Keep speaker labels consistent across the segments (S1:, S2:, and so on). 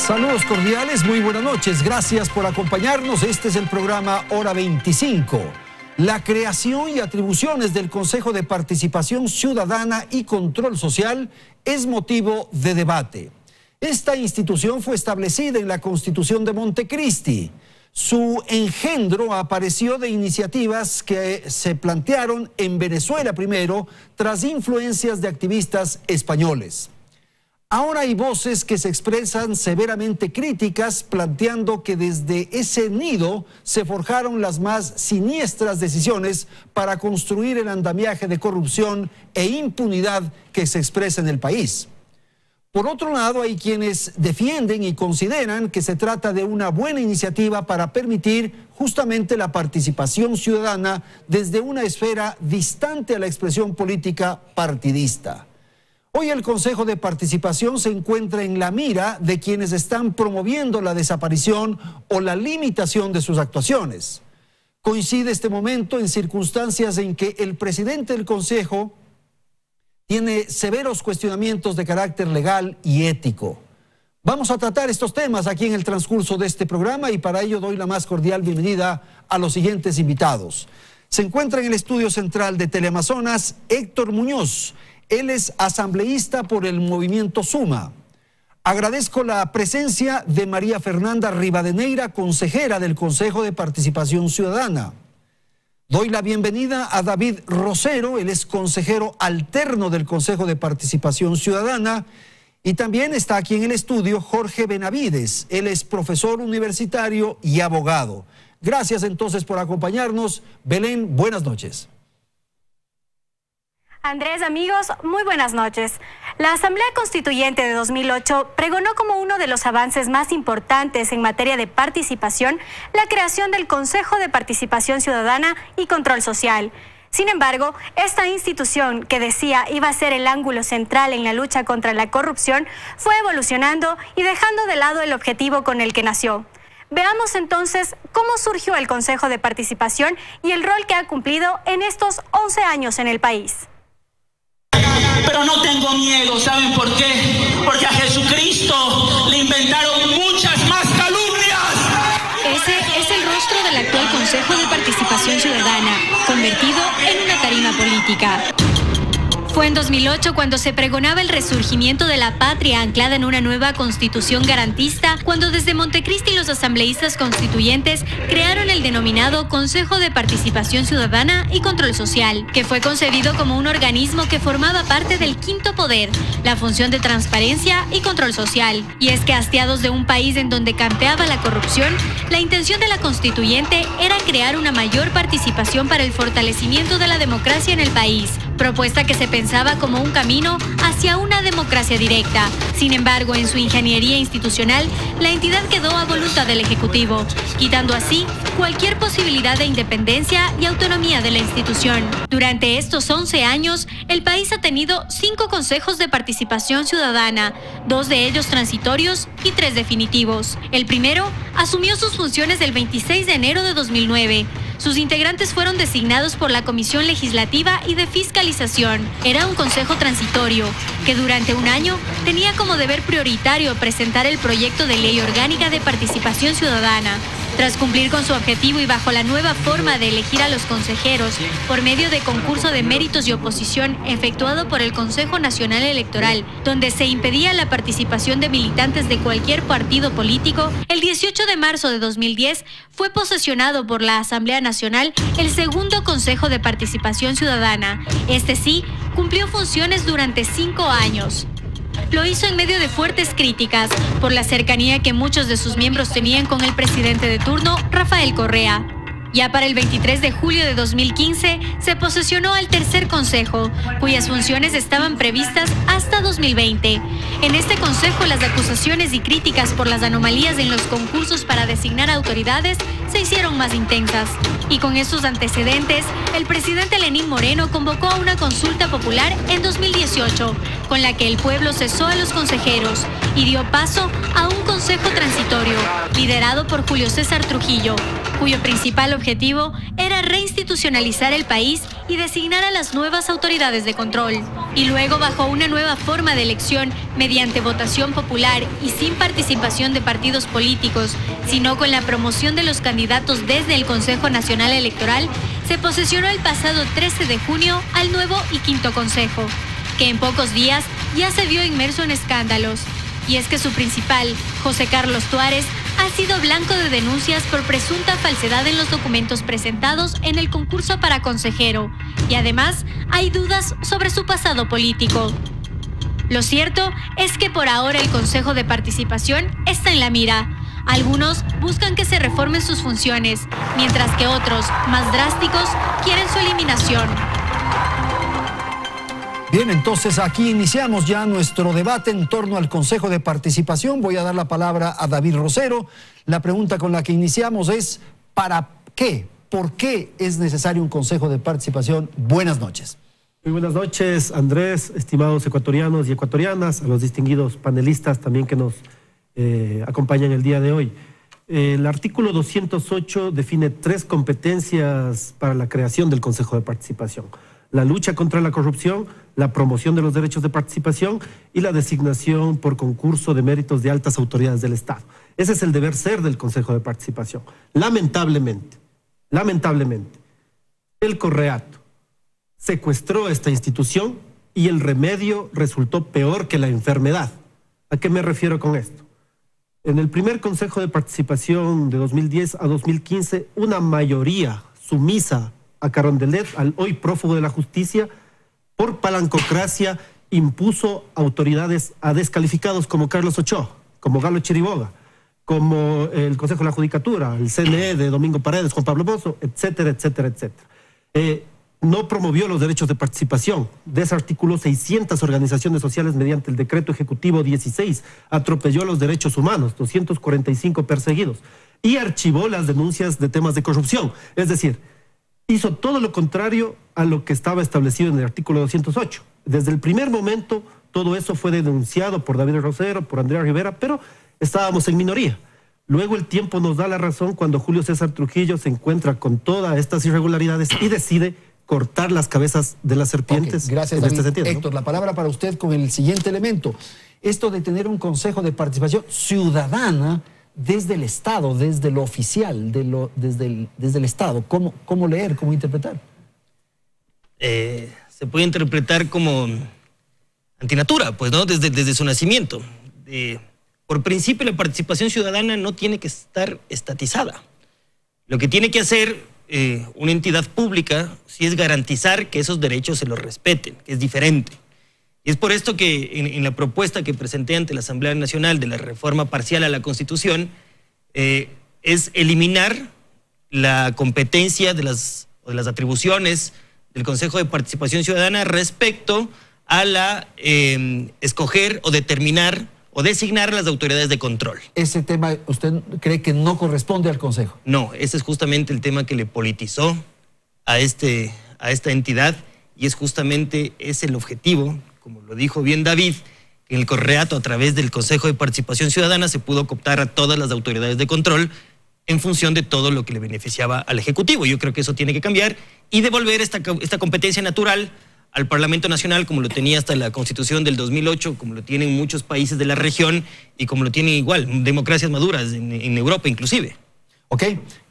S1: Saludos cordiales, muy buenas noches. Gracias por acompañarnos. Este es el programa Hora 25. La creación y atribuciones del Consejo de Participación Ciudadana y Control Social es motivo de debate. Esta institución fue establecida en la Constitución de Montecristi. Su engendro apareció de iniciativas que se plantearon en Venezuela primero, tras influencias de activistas españoles. Ahora hay voces que se expresan severamente críticas, planteando que desde ese nido se forjaron las más siniestras decisiones para construir el andamiaje de corrupción e impunidad que se expresa en el país. Por otro lado, hay quienes defienden y consideran que se trata de una buena iniciativa para permitir justamente la participación ciudadana desde una esfera distante a la expresión política partidista. Hoy el Consejo de Participación se encuentra en la mira de quienes están promoviendo la desaparición o la limitación de sus actuaciones. Coincide este momento en circunstancias en que el presidente del Consejo tiene severos cuestionamientos de carácter legal y ético. Vamos a tratar estos temas aquí en el transcurso de este programa y para ello doy la más cordial bienvenida a los siguientes invitados. Se encuentra en el estudio central de Teleamazonas Héctor Muñoz. Él es asambleísta por el movimiento Suma. Agradezco la presencia de María Fernanda Rivadeneira, consejera del Consejo de Participación Ciudadana. Doy la bienvenida a David Rosero, él es consejero alterno del Consejo de Participación Ciudadana. Y también está aquí en el estudio Jorge Benavides, él es profesor universitario y abogado. Gracias entonces por acompañarnos. Belén, buenas noches.
S2: Andrés, amigos, muy buenas noches. La Asamblea Constituyente de 2008 pregonó como uno de los avances más importantes en materia de participación la creación del Consejo de Participación Ciudadana y Control Social. Sin embargo, esta institución, que decía iba a ser el ángulo central en la lucha contra la corrupción, fue evolucionando y dejando de lado el objetivo con el que nació. Veamos entonces cómo surgió el Consejo de Participación y el rol que ha cumplido en estos 11 años en el país.
S3: Pero no tengo miedo, ¿saben por qué? Porque a Jesucristo le inventaron muchas más calumnias.
S2: Ese es el rostro del actual Consejo de Participación Ciudadana, convertido en una tarima política. Fue en 2008 cuando se pregonaba el resurgimiento de la patria anclada en una nueva constitución garantista, cuando desde Montecristi los asambleístas constituyentes crearon el denominado Consejo de Participación Ciudadana y Control Social, que fue concebido como un organismo que formaba parte del quinto poder, la función de transparencia y control social. Y es que hastiados de un país en donde campeaba la corrupción, la intención de la constituyente era crear una mayor participación para el fortalecimiento de la democracia en el país, propuesta que se pensaba como un camino hacia una democracia directa. Sin embargo, en su ingeniería institucional, la entidad quedó a voluntad del Ejecutivo, quitando así cualquier posibilidad de independencia y autonomía de la institución. Durante estos 11 años, el país ha tenido 5 consejos de participación ciudadana, 2 de ellos transitorios y 3 definitivos. El primero asumió sus funciones el 26 de enero de 2009. Sus integrantes fueron designados por la Comisión Legislativa y de Fiscalización. Era un consejo transitorio, que durante un año tenía como deber prioritario presentar el proyecto de ley orgánica de participación ciudadana. Tras cumplir con su objetivo y bajo la nueva forma de elegir a los consejeros por medio de concurso de méritos y oposición efectuado por el Consejo Nacional Electoral, donde se impedía la participación de militantes de cualquier partido político, el 18 de marzo de 2010 fue posesionado por la Asamblea Nacional el segundo Consejo de Participación Ciudadana. Este sí cumplió funciones durante 5 años. Lo hizo en medio de fuertes críticas por la cercanía que muchos de sus miembros tenían con el presidente de turno, Rafael Correa. Ya para el 23 de julio de 2015 se posesionó al tercer consejo, cuyas funciones estaban previstas hasta 2020. En este consejo las acusaciones y críticas por las anomalías en los concursos para designar autoridades se hicieron más intensas. Y con estos antecedentes, el presidente Lenín Moreno convocó a una consulta popular en 2018, con la que el pueblo cesó a los consejeros y dio paso a un consejo transitorio, liderado por Julio César Trujillo, cuyo principal objetivo era reinstitucionalizar el país y designar a las nuevas autoridades de control. Y luego, bajo una nueva forma de elección, mediante votación popular y sin participación de partidos políticos, sino con la promoción de los candidatos desde el Consejo Nacional Electoral, se posesionó el pasado 13 de junio al nuevo y quinto consejo, que en pocos días ya se vio inmerso en escándalos. Y es que su principal, José Carlos Tuárez, ha sido blanco de denuncias por presunta falsedad en los documentos presentados en el concurso para consejero. Y además, hay dudas sobre su pasado político. Lo cierto es que por ahora el Consejo de Participación está en la mira. Algunos buscan que se reformen sus funciones, mientras que otros, más drásticos, quieren su eliminación.
S1: Bien, entonces aquí iniciamos ya nuestro debate en torno al Consejo de Participación. Voy a dar la palabra a David Rosero. La pregunta con la que iniciamos es, ¿para qué? ¿Por qué es necesario un Consejo de Participación? Buenas noches.
S4: Muy buenas noches, Andrés, estimados ecuatorianos y ecuatorianas, a los distinguidos panelistas también que nos acompañan el día de hoy. El artículo 208 define 3 competencias para la creación del Consejo de Participación: la lucha contra la corrupción, la promoción de los derechos de participación y la designación por concurso de méritos de altas autoridades del Estado. Ese es el deber ser del Consejo de Participación. Lamentablemente, el Correato secuestró esta institución y el remedio resultó peor que la enfermedad. ¿A qué me refiero con esto? En el primer Consejo de Participación de 2010 a 2015, una mayoría sumisa a Carondelet, al hoy prófugo de la justicia, por palancocracia impuso autoridades a descalificados como Carlos Ochoa, como Galo Chiriboga, como el Consejo de la Judicatura, el CNE de Domingo Paredes, Juan Pablo Bozo, etcétera, etcétera, etcétera. No promovió los derechos de participación, desarticuló 600 organizaciones sociales mediante el decreto ejecutivo 16, atropelló los derechos humanos, 245 perseguidos, y archivó las denuncias de temas de corrupción. Es decir, hizo todo lo contrario a lo que estaba establecido en el artículo 208. Desde el primer momento, todo eso fue denunciado por David Rosero, por Andrea Rivera, pero estábamos en minoría. Luego el tiempo nos da la razón cuando Julio César Trujillo se encuentra con todas estas irregularidades y decide cortar las cabezas de las serpientes.
S1: Okay, gracias, David. Héctor, la palabra para usted con el siguiente elemento. Esto de tener un Consejo de Participación ciudadana desde el Estado, desde lo oficial, desde el Estado. ¿Cómo leer, cómo interpretar?
S5: Se puede interpretar como antinatura, pues, ¿no? Desde su nacimiento. Por principio, la participación ciudadana no tiene que estar estatizada. Lo que tiene que hacer una entidad pública sí es garantizar que esos derechos se los respeten, que es diferente. Y es por esto que en la propuesta que presenté ante la Asamblea Nacional de la reforma parcial a la Constitución, es eliminar la competencia de las atribuciones del Consejo de Participación Ciudadana respecto a la escoger o determinar o designar a las autoridades de control. ¿Ese tema usted cree que no corresponde al Consejo? No, ese es justamente el tema que le politizó a esta entidad, y es justamente ese el objetivo, como lo dijo bien David, que en el Correato, a través del Consejo de Participación Ciudadana, se pudo cooptar a todas las autoridades de control en función de todo lo que le beneficiaba al Ejecutivo. Yo creo que eso tiene que cambiar y devolver esta competencia natural al Parlamento Nacional, como lo tenía hasta la Constitución del 2008, como lo tienen muchos países de la región y como lo tienen igual democracias maduras en Europa inclusive. Ok.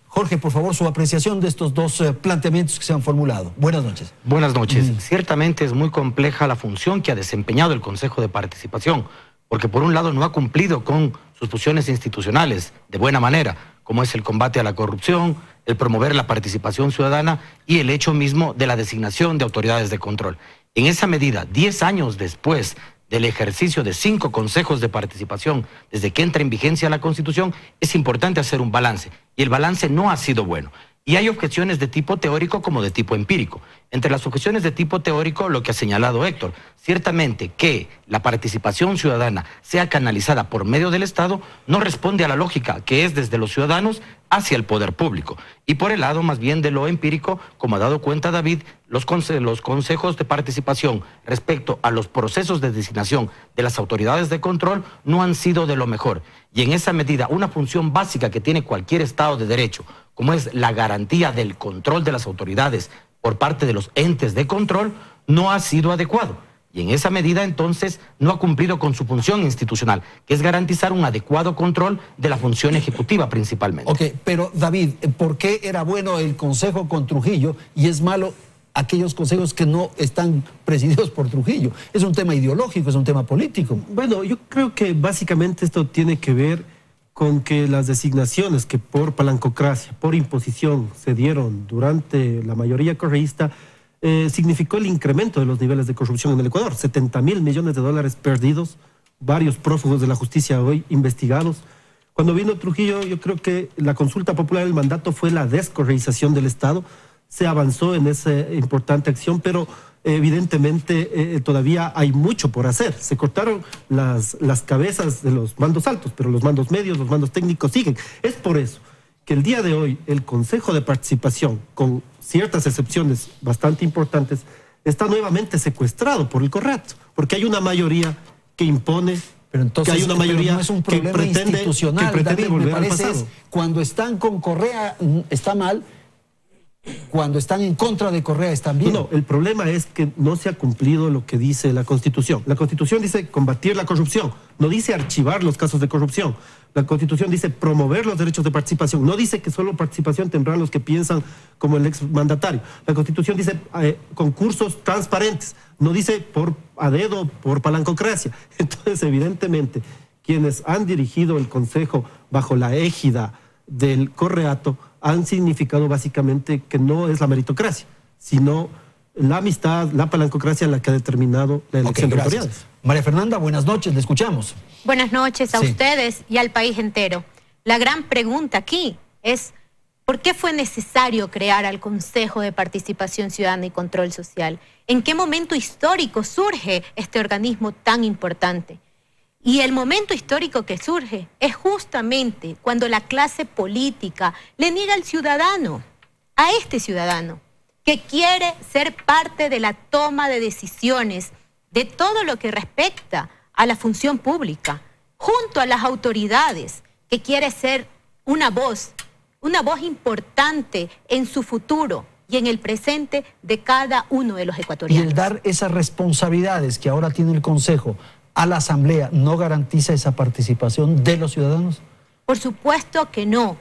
S5: Jorge, por favor, su apreciación de estos dos planteamientos que se han formulado. Buenas noches.
S6: Buenas noches. Ciertamente es muy compleja la función que ha desempeñado el Consejo de Participación, porque por un lado no ha cumplido con sus funciones institucionales de buena manera, como es el combate a la corrupción, el promover la participación ciudadana y el hecho mismo de la designación de autoridades de control. En esa medida, 10 años después del ejercicio de 5 consejos de participación, desde que entra en vigencia la Constitución, es importante hacer un balance, y el balance no ha sido bueno. Y hay objeciones de tipo teórico como de tipo empírico. Entre las objeciones de tipo teórico, lo que ha señalado Héctor, ciertamente que la participación ciudadana sea canalizada por medio del Estado no responde a la lógica que es desde los ciudadanos hacia el poder público. Y por el lado más bien de lo empírico, como ha dado cuenta David, los consejos de participación respecto a los procesos de designación de las autoridades de control no han sido de lo mejor. Y en esa medida, una función básica que tiene cualquier Estado de Derecho, como es la garantía del control de las autoridades por parte de los entes de control, no ha sido adecuado. Y en esa medida, entonces, no ha cumplido con su función institucional, que es garantizar un adecuado control de la función ejecutiva principalmente.
S1: Ok, pero David, ¿por qué era bueno el consejo con Trujillo y es malo aquellos consejos que no están presididos por Trujillo? Es un tema ideológico, es un tema político.
S4: Bueno, yo creo que básicamente esto tiene que ver con que las designaciones que por palancocracia, por imposición, se dieron durante la mayoría correísta, significó el incremento de los niveles de corrupción en el Ecuador. 70.000 millones de dólares perdidos, varios prófugos de la justicia hoy investigados. Cuando vino Trujillo, yo creo que la consulta popular del mandato fue la descorreización del Estado. Se avanzó en esa importante acción, pero evidentemente todavía hay mucho por hacer. Se cortaron las cabezas de los mandos altos, pero los mandos medios, los mandos técnicos siguen. Es por eso que el día de hoy el Consejo de Participación, con ciertas excepciones bastante importantes, está nuevamente secuestrado por el Correato, porque hay una mayoría que impone,
S1: pero entonces,
S4: que hay una mayoría
S1: no es un problema
S4: que
S1: institucional,
S4: David,
S1: volver
S4: me parece
S1: al pasado. Cuando están con Correa está mal, cuando están en contra de Correa están bien.
S4: No, el problema es que no se ha cumplido lo que dice la Constitución. La Constitución dice combatir la corrupción, no dice archivar los casos de corrupción. La Constitución dice promover los derechos de participación, no dice que solo participación tendrán los que piensan como el exmandatario. La Constitución dice concursos transparentes, no dice por a dedo, por palancocracia. Entonces, evidentemente, quienes han dirigido el Consejo bajo la égida del Correato han significado básicamente que no es la meritocracia, sino la amistad, la palancocracia la que ha determinado la elección de autoridades.
S1: María Fernanda, buenas noches, le escuchamos.
S7: Buenas noches a ustedes y al país entero. La gran pregunta aquí es, ¿por qué fue necesario crear al Consejo de Participación Ciudadana y Control Social? ¿En qué momento histórico surge este organismo tan importante? Y el momento histórico que surge es justamente cuando la clase política le niega al ciudadano, a este ciudadano, que quiere ser parte de la toma de decisiones de todo lo que respecta a la función pública, junto a las autoridades, que quiere ser una voz importante en su futuro y en el presente de cada uno de los ecuatorianos.
S1: Y el dar esas responsabilidades que ahora tiene el Consejo a la Asamblea, ¿no garantiza esa participación de los ciudadanos?
S7: Por supuesto que no.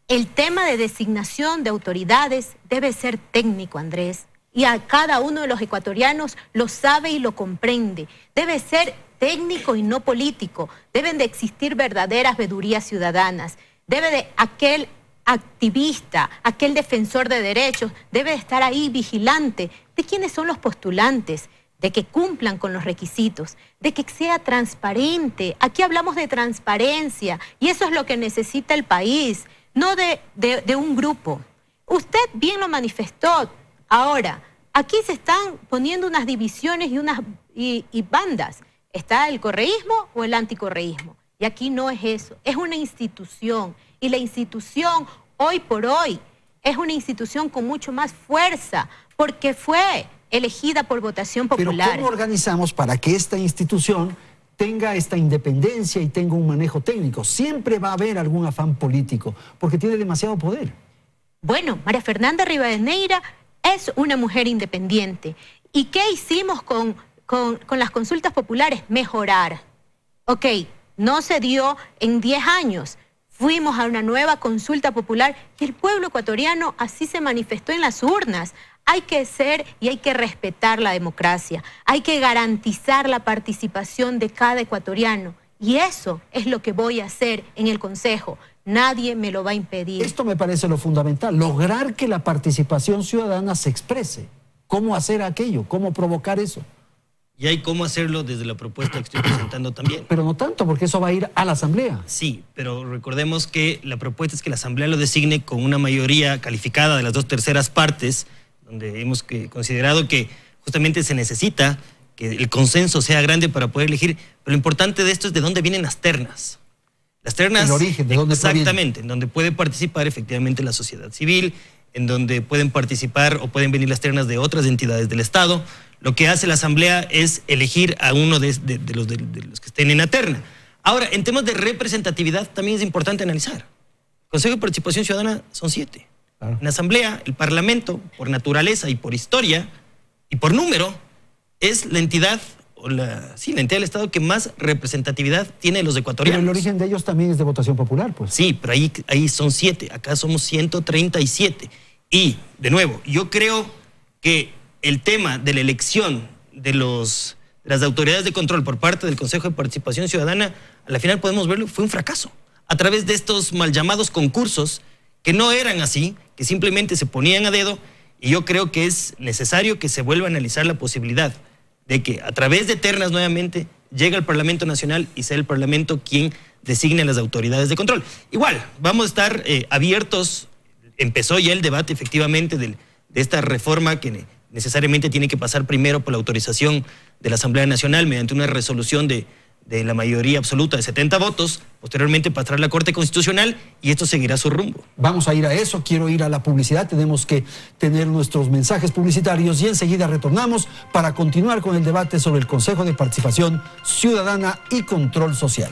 S7: El tema de designación de autoridades debe ser técnico, Andrés, y a cada uno de los ecuatorianos lo sabe y lo comprende. Debe ser técnico y no político. Deben de existir verdaderas veedurías ciudadanas. Debe de aquel activista, aquel defensor de derechos, debe de estar ahí vigilante de quiénes son los postulantes, de que cumplan con los requisitos, de que sea transparente. Aquí hablamos de transparencia y eso es lo que necesita el país, no de un grupo. Usted bien lo manifestó. Ahora, aquí se están poniendo unas divisiones y bandas. ¿Está el correísmo o el anticorreísmo? Y aquí no es eso, es una institución. Y la institución, hoy por hoy, es una institución con mucho más fuerza, porque fue elegida por votación popular.
S1: Pero ¿cómo organizamos para que esta institución tenga esta independencia y tenga un manejo técnico? Siempre va a haber algún afán político, porque tiene demasiado poder.
S7: Bueno, María Fernanda Rivadeneira es una mujer independiente. ¿Y qué hicimos con las consultas populares? Mejorar. Ok, no se dio en 10 años. Fuimos a una nueva consulta popular y el pueblo ecuatoriano así se manifestó en las urnas. Hay que ser y hay que respetar la democracia. Hay que garantizar la participación de cada ecuatoriano. Y eso es lo que voy a hacer en el Consejo. Nadie me lo va a impedir.
S1: Esto me parece lo fundamental, lograr que la participación ciudadana se exprese. ¿Cómo hacer aquello? ¿Cómo provocar eso?
S5: Y hay cómo hacerlo desde la propuesta que estoy presentando también.
S1: Pero no tanto, porque eso va a ir a la Asamblea.
S5: Sí, pero recordemos que la propuesta es que la Asamblea lo designe con una mayoría calificada de las 2/3 partes, donde hemos considerado que justamente se necesita que el consenso sea grande para poder elegir. Pero lo importante de esto es de dónde vienen las ternas. Las ternas,
S1: el origen, de dónde
S5: exactamente, en donde puede participar efectivamente la sociedad civil, en donde pueden participar o pueden venir las ternas de otras entidades del Estado. Lo que hace la Asamblea es elegir a uno de los que estén en la terna. Ahora, en temas de representatividad también es importante analizar. Consejo de Participación Ciudadana son 7.
S1: Claro.
S5: En Asamblea, el Parlamento, por naturaleza y por historia y por número, es la entidad, la entidad del Estado que más representatividad tiene de los ecuatorianos.
S1: Pero el origen de ellos también es de votación popular, pues.
S5: Sí, pero ahí son 7, acá somos 137. Y, de nuevo, yo creo que el tema de la elección de las autoridades de control por parte del Consejo de Participación Ciudadana, a la final podemos verlo, fue un fracaso. A través de estos mal llamados concursos, que no eran así, que simplemente se ponían a dedo, y yo creo que es necesario que se vuelva a analizar la posibilidad de que a través de ternas nuevamente llegue al Parlamento Nacional y sea el Parlamento quien designe las autoridades de control. Igual, vamos a estar abiertos, empezó ya el debate efectivamente de esta reforma que necesariamente tiene que pasar primero por la autorización de la Asamblea Nacional mediante una resolución de la mayoría absoluta de 70 votos, posteriormente pasará a la Corte Constitucional y esto seguirá su rumbo.
S1: Vamos a ir a eso, quiero ir a la publicidad, tenemos que tener nuestros mensajes publicitarios y enseguida retornamos para continuar con el debate sobre el Consejo de Participación Ciudadana y Control Social.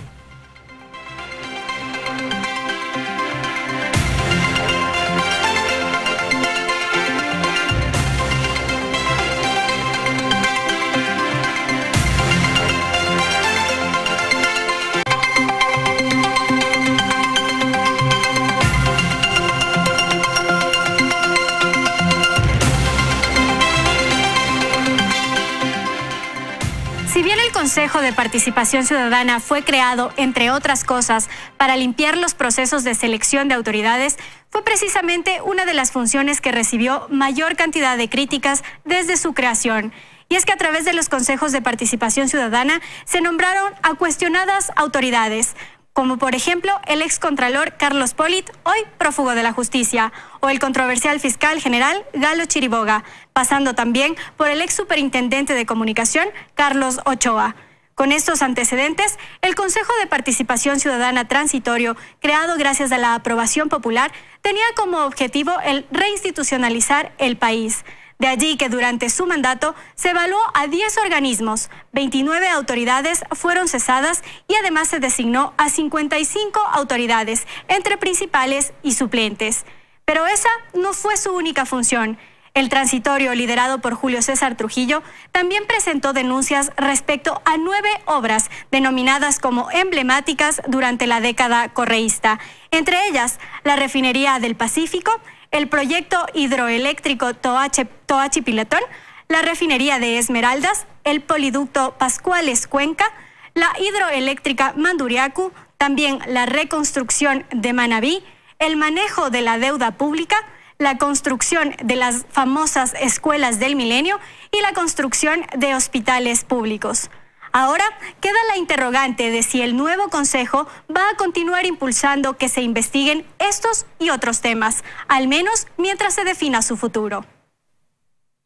S2: Si bien el Consejo de Participación Ciudadana fue creado, entre otras cosas, para limpiar los procesos de selección de autoridades, fue precisamente una de las funciones que recibió mayor cantidad de críticas desde su creación. Y es que a través de los consejos de participación ciudadana se nombraron a cuestionadas autoridades, como por ejemplo el excontralor Carlos Polit, hoy prófugo de la justicia, o el controversial fiscal general Galo Chiriboga, pasando también por el ex superintendente de comunicación Carlos Ochoa. Con estos antecedentes, el Consejo de Participación Ciudadana Transitorio, creado gracias a la aprobación popular, tenía como objetivo el reinstitucionalizar el país. De allí que durante su mandato se evaluó a 10 organismos, 29 autoridades fueron cesadas y además se designó a 55 autoridades, entre principales y suplentes. Pero esa no fue su única función. El transitorio, liderado por Julio César Trujillo, también presentó denuncias respecto a 9 obras denominadas como emblemáticas durante la década correísta, entre ellas la Refinería del Pacífico, el proyecto hidroeléctrico Toachi-Piletón, la refinería de Esmeraldas, el poliducto Pascuales-Cuenca, la hidroeléctrica Manduriacu, también la reconstrucción de Manabí, el manejo de la deuda pública, la construcción de las famosas escuelas del milenio y la construcción de hospitales públicos. Ahora queda la interrogante de si el nuevo Consejo va a continuar impulsando que se investiguen estos y otros temas, al menos mientras se defina su futuro.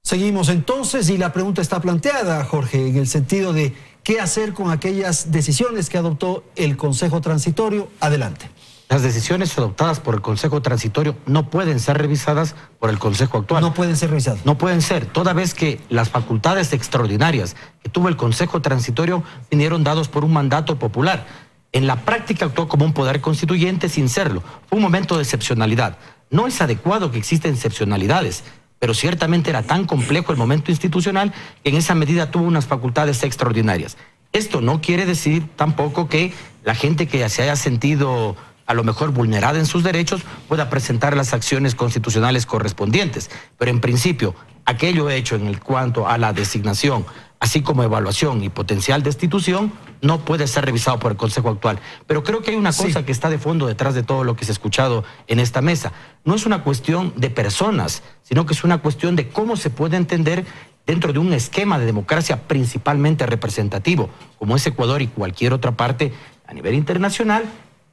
S1: Seguimos entonces y la pregunta está planteada, Jorge, en el sentido de qué hacer con aquellas decisiones que adoptó el Consejo Transitorio. Adelante.
S6: Las decisiones adoptadas por el Consejo Transitorio no pueden ser revisadas por el Consejo actual.
S1: No pueden ser revisadas.
S6: No pueden ser, toda vez que las facultades extraordinarias que tuvo el Consejo Transitorio vinieron dados por un mandato popular. En la práctica actuó como un poder constituyente sin serlo. Fue un momento de excepcionalidad. No es adecuado que existan excepcionalidades, pero ciertamente era tan complejo el momento institucional que en esa medida tuvo unas facultades extraordinarias. Esto no quiere decir tampoco que la gente que se haya sentido a lo mejor vulnerada en sus derechos, pueda presentar las acciones constitucionales correspondientes. Pero en principio, aquello hecho en cuanto a la designación, así como evaluación y potencial destitución, no puede ser revisado por el Consejo actual. Pero creo que hay una cosa que está de fondo detrás de todo lo que se ha escuchado en esta mesa. No es una cuestión de personas, sino que es una cuestión de cómo se puede entender dentro de un esquema de democracia principalmente representativo, como es Ecuador y cualquier otra parte a nivel internacional,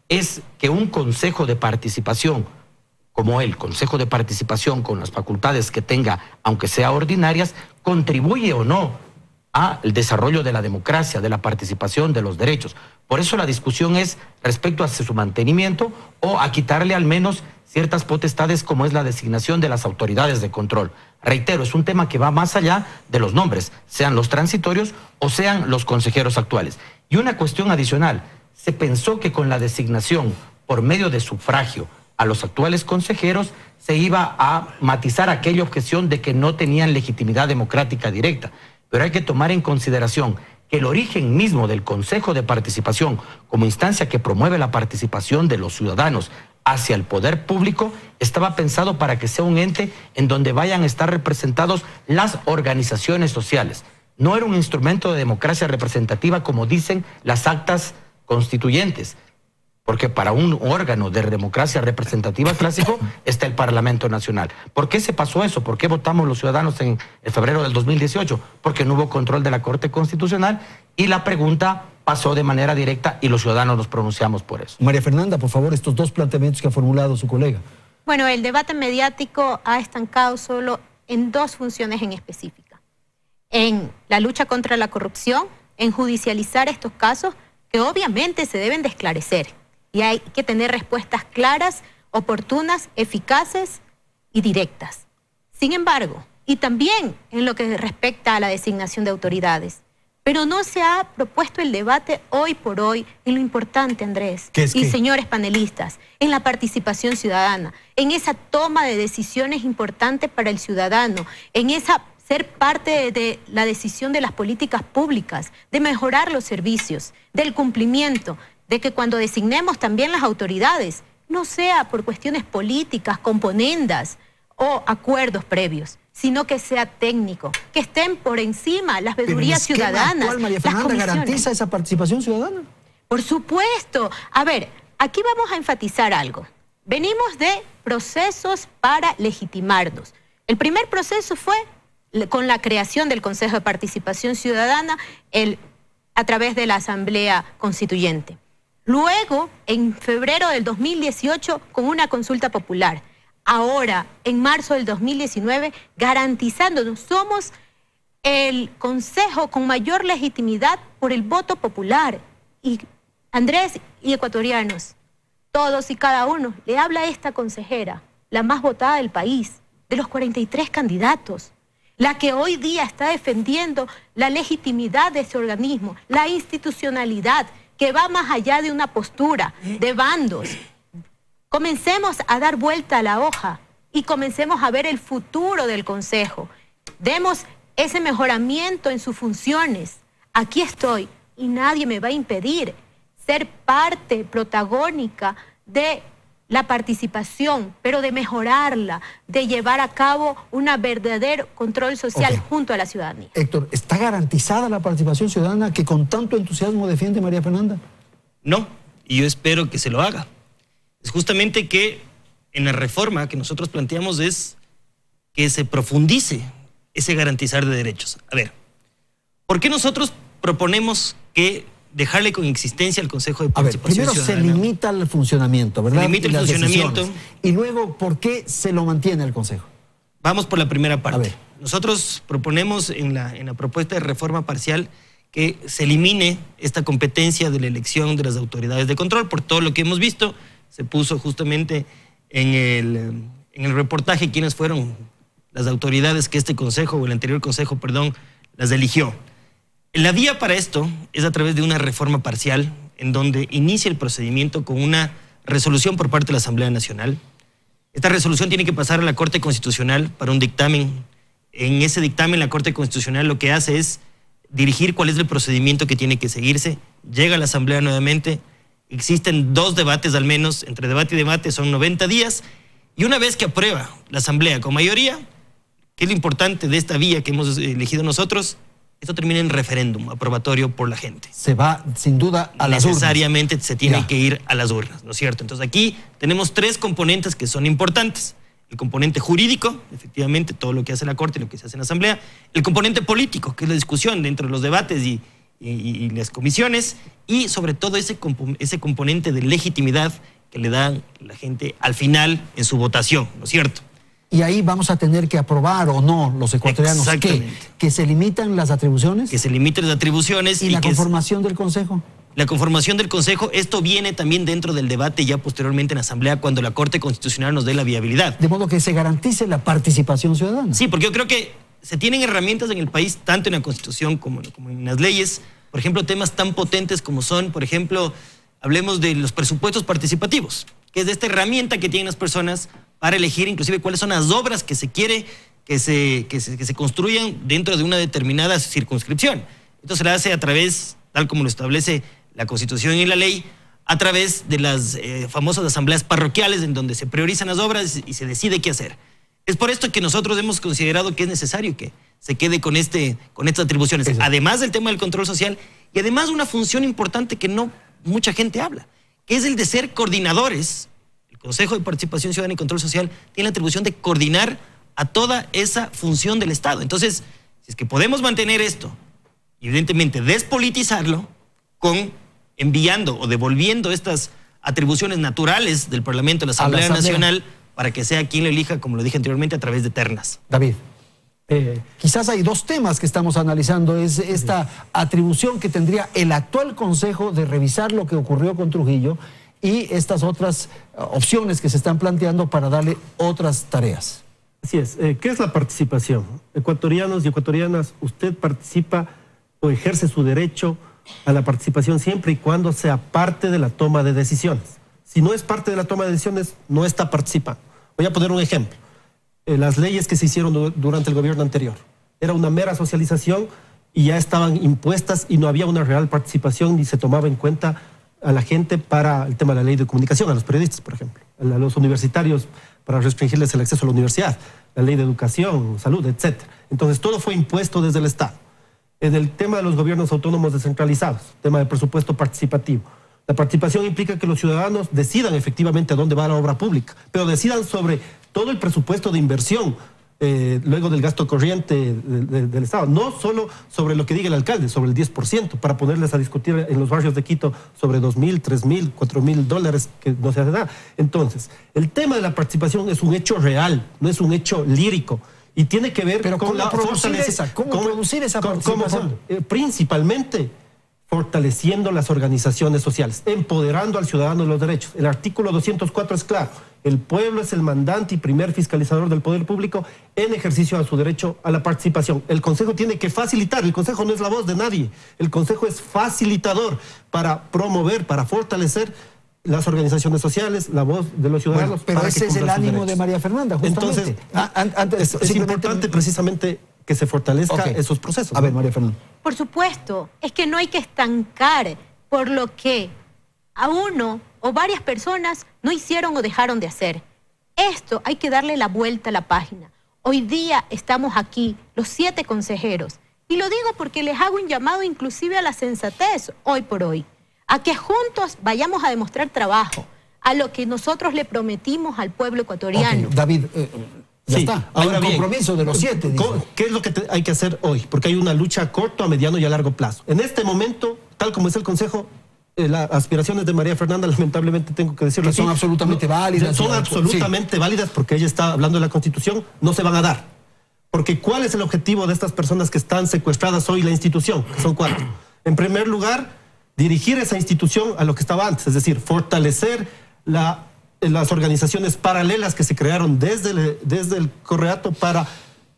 S6: es que un consejo de participación, como el Consejo de Participación con las facultades que tenga, aunque sea ordinarias, contribuye o no al desarrollo de la democracia, de la participación, de los derechos. Por eso la discusión es respecto a su mantenimiento o a quitarle al menos ciertas potestades como es la designación de las autoridades de control. Reitero, es un tema que va más allá de los nombres, sean los transitorios o sean los consejeros actuales. Y una cuestión adicional, se pensó que con la designación por medio de sufragio a los actuales consejeros, se iba a matizar aquella objeción de que no tenían legitimidad democrática directa. Pero hay que tomar en consideración que el origen mismo del Consejo de Participación como instancia que promueve la participación de los ciudadanos hacia el poder público estaba pensado para que sea un ente en donde vayan a estar representados las organizaciones sociales. No era un instrumento de democracia representativa como dicen las actas constituyentes, porque para un órgano de democracia representativa clásico está el Parlamento Nacional. ¿Por qué se pasó eso? ¿Por qué votamos los ciudadanos en febrero del 2018? Porque no hubo control de la Corte Constitucional y la pregunta pasó de manera directa y los ciudadanos nos pronunciamos por eso.
S1: María Fernanda, por favor, estos dos planteamientos que ha formulado su colega.
S7: Bueno, el debate mediático ha estancado solo en dos funciones en específica. En la lucha contra la corrupción, en judicializar estos casos que obviamente se deben de esclarecer. Y hay que tener respuestas claras, oportunas, eficaces y directas. Sin embargo, y también en lo que respecta a la designación de autoridades, pero no se ha propuesto el debate hoy por hoy en lo importante, Andrés, y señores panelistas, en la participación ciudadana, en esa toma de decisiones importantes para el ciudadano, en esa ser parte de la decisión de las políticas públicas, de mejorar los servicios, del cumplimiento, de que cuando designemos también las autoridades, no sea por cuestiones políticas, componendas o acuerdos previos, sino que sea técnico, que estén por encima las veedurías ciudadanas.
S1: ¿Cuál, María Fernanda, garantiza esa participación ciudadana?
S7: Por supuesto. A ver, aquí vamos a enfatizar algo. Venimos de procesos para legitimarnos. El primer proceso fue con la creación del Consejo de Participación Ciudadana a través de la Asamblea Constituyente. Luego, en febrero del 2018, con una consulta popular. Ahora, en marzo del 2019, garantizándonos, somos el consejo con mayor legitimidad por el voto popular. Y Andrés y ecuatorianos, todos y cada uno, le habla a esta consejera, la más votada del país, de los 43 candidatos, la que hoy día está defendiendo la legitimidad de ese organismo, la institucionalidad, que va más allá de una postura, de bandos. Comencemos a dar vuelta a la hoja y comencemos a ver el futuro del Consejo. Demos ese mejoramiento en sus funciones. Aquí estoy y nadie me va a impedir ser parte protagónica de la participación, pero de mejorarla, de llevar a cabo un verdadero control social junto a la ciudadanía.
S1: Héctor, ¿está garantizada la participación ciudadana que con tanto entusiasmo defiende María Fernanda?
S5: No, y yo espero que se lo haga. Es justamente que en la reforma que nosotros planteamos es que se profundice ese garantizar de derechos. A ver, ¿por qué nosotros proponemos que dejarle con existencia al Consejo de Participación Ciudadana?
S1: Primero se limita el funcionamiento, ¿verdad?
S5: Se limita el funcionamiento.
S1: Y luego, ¿por qué se lo mantiene el Consejo?
S5: Vamos por la primera parte. Nosotros proponemos en la propuesta de reforma parcial que se elimine esta competencia de la elección de las autoridades de control. Por todo lo que hemos visto, se puso justamente en el reportaje quiénes fueron las autoridades que este Consejo, o el anterior Consejo, perdón, las eligió. La vía para esto es a través de una reforma parcial en donde inicia el procedimiento con una resolución por parte de la Asamblea Nacional. Esta resolución tiene que pasar a la Corte Constitucional para un dictamen. En ese dictamen la Corte Constitucional lo que hace es dirigir cuál es el procedimiento que tiene que seguirse. Llega a la Asamblea nuevamente. Existen 2 debates al menos. Entre debate y debate son 90 días. Y una vez que aprueba la Asamblea con mayoría, que es lo importante de esta vía que hemos elegido nosotros, esto termina en referéndum aprobatorio por la gente.
S1: Se va, sin duda, a las urnas.
S5: Necesariamente se tiene que ir a las urnas, ¿no es cierto? Entonces aquí tenemos 3 componentes que son importantes. El componente jurídico, efectivamente, todo lo que hace la Corte y lo que se hace en la Asamblea. El componente político, que es la discusión dentro de los debates y las comisiones. Y sobre todo ese componente de legitimidad que le dan la gente al final en su votación, ¿no es cierto?
S1: Y ahí vamos a tener que aprobar o no los ecuatorianos que se limitan las atribuciones.
S5: Que se limiten las atribuciones.
S1: ¿Y la conformación del Consejo?
S5: La conformación del Consejo, esto viene también dentro del debate ya posteriormente en Asamblea cuando la Corte Constitucional nos dé la viabilidad.
S1: De modo que se garantice la participación ciudadana.
S5: Sí, porque yo creo que se tienen herramientas en el país, tanto en la Constitución como en las leyes. Por ejemplo, temas tan potentes como son, por ejemplo, hablemos de los presupuestos participativos. que es de esta herramienta que tienen las personas para elegir inclusive cuáles son las obras que se quiere que se construyan dentro de una determinada circunscripción. Esto se lo hace a través, tal como lo establece la Constitución y la ley, a través de las famosas asambleas parroquiales, en donde se priorizan las obras y se decide qué hacer. Es por esto que nosotros hemos considerado que es necesario que se quede con estas atribuciones, además del tema del control social, y además una función importante que no mucha gente habla, que es el de ser coordinadores. El Consejo de Participación Ciudadana y Control Social tiene la atribución de coordinar a toda esa función del Estado. Entonces, si es que podemos mantener esto, evidentemente despolitizarlo, con enviando o devolviendo estas atribuciones naturales del Parlamento a la Asamblea Nacional, para que sea quien lo elija, como lo dije anteriormente, a través de ternas.
S1: David, quizás hay dos temas que estamos analizando. Es esta atribución que tendría el actual Consejo de revisar lo que ocurrió con Trujillo y estas otras opciones que se están planteando para darle otras tareas.
S4: Así es. ¿Qué es la participación? Ecuatorianos y ecuatorianas, usted participa o ejerce su derecho a la participación siempre y cuando sea parte de la toma de decisiones. Si no es parte de la toma de decisiones, no está participando. Voy a poner un ejemplo. Las leyes que se hicieron durante el gobierno anterior. Era una mera socialización y ya estaban impuestas y no había una real participación ni se tomaba en cuenta a la gente para el tema de la ley de comunicación, a los periodistas, por ejemplo, a los universitarios para restringirles el acceso a la universidad, la ley de educación, salud, etc. Entonces todo fue impuesto desde el Estado. En el tema de los gobiernos autónomos descentralizados, tema de presupuesto participativo. La participación implica que los ciudadanos decidan efectivamente a dónde va la obra pública, pero decidan sobre todo el presupuesto de inversión, luego del gasto corriente del Estado, no solo sobre lo que diga el alcalde, sobre el 10%, para ponerles a discutir en los barrios de Quito sobre $2.000, $3.000, $4.000, que no se hace nada. Entonces, el tema de la participación es un hecho real, no es un hecho lírico. Y tiene que ver con la
S1: producir esa participación.
S4: Principalmente fortaleciendo las organizaciones sociales, empoderando al ciudadano de los derechos. El artículo 204 es claro. El pueblo es el mandante y primer fiscalizador del poder público en ejercicio de su derecho a la participación. El Consejo tiene que facilitar. El Consejo no es la voz de nadie. El Consejo es facilitador para promover, para fortalecer las organizaciones sociales, la voz de los ciudadanos.
S1: Bueno, pero ese es el ánimo de María Fernanda, justamente.
S4: Entonces, es importante precisamente que se fortalezca esos procesos.
S1: A ver, María Fernanda.
S7: Por supuesto, es que no hay que estancar por lo que a uno o varias personas no hicieron o dejaron de hacer. Esto hay que darle la vuelta a la página. Hoy día estamos aquí, los 7 consejeros, y lo digo porque les hago un llamado inclusive a la sensatez hoy por hoy, a que juntos vayamos a demostrar trabajo, a lo que nosotros le prometimos al pueblo ecuatoriano.
S1: David, ya está. Ahora hay un compromiso de los 7.
S4: ¿Qué es lo que hay que hacer hoy? Porque hay una lucha a corto, a mediano y a largo plazo. En este momento, tal como es el Consejo, las aspiraciones de María Fernanda, lamentablemente tengo que decirlo
S1: así, son absolutamente válidas.
S4: Son absolutamente válidas porque ella está hablando de la Constitución, no se van a dar. Porque ¿cuál es el objetivo de estas personas que están secuestradas hoy en la institución? Que son 4. En primer lugar, dirigir esa institución a lo que estaba antes, es decir, fortalecer las organizaciones paralelas que se crearon desde el Correato para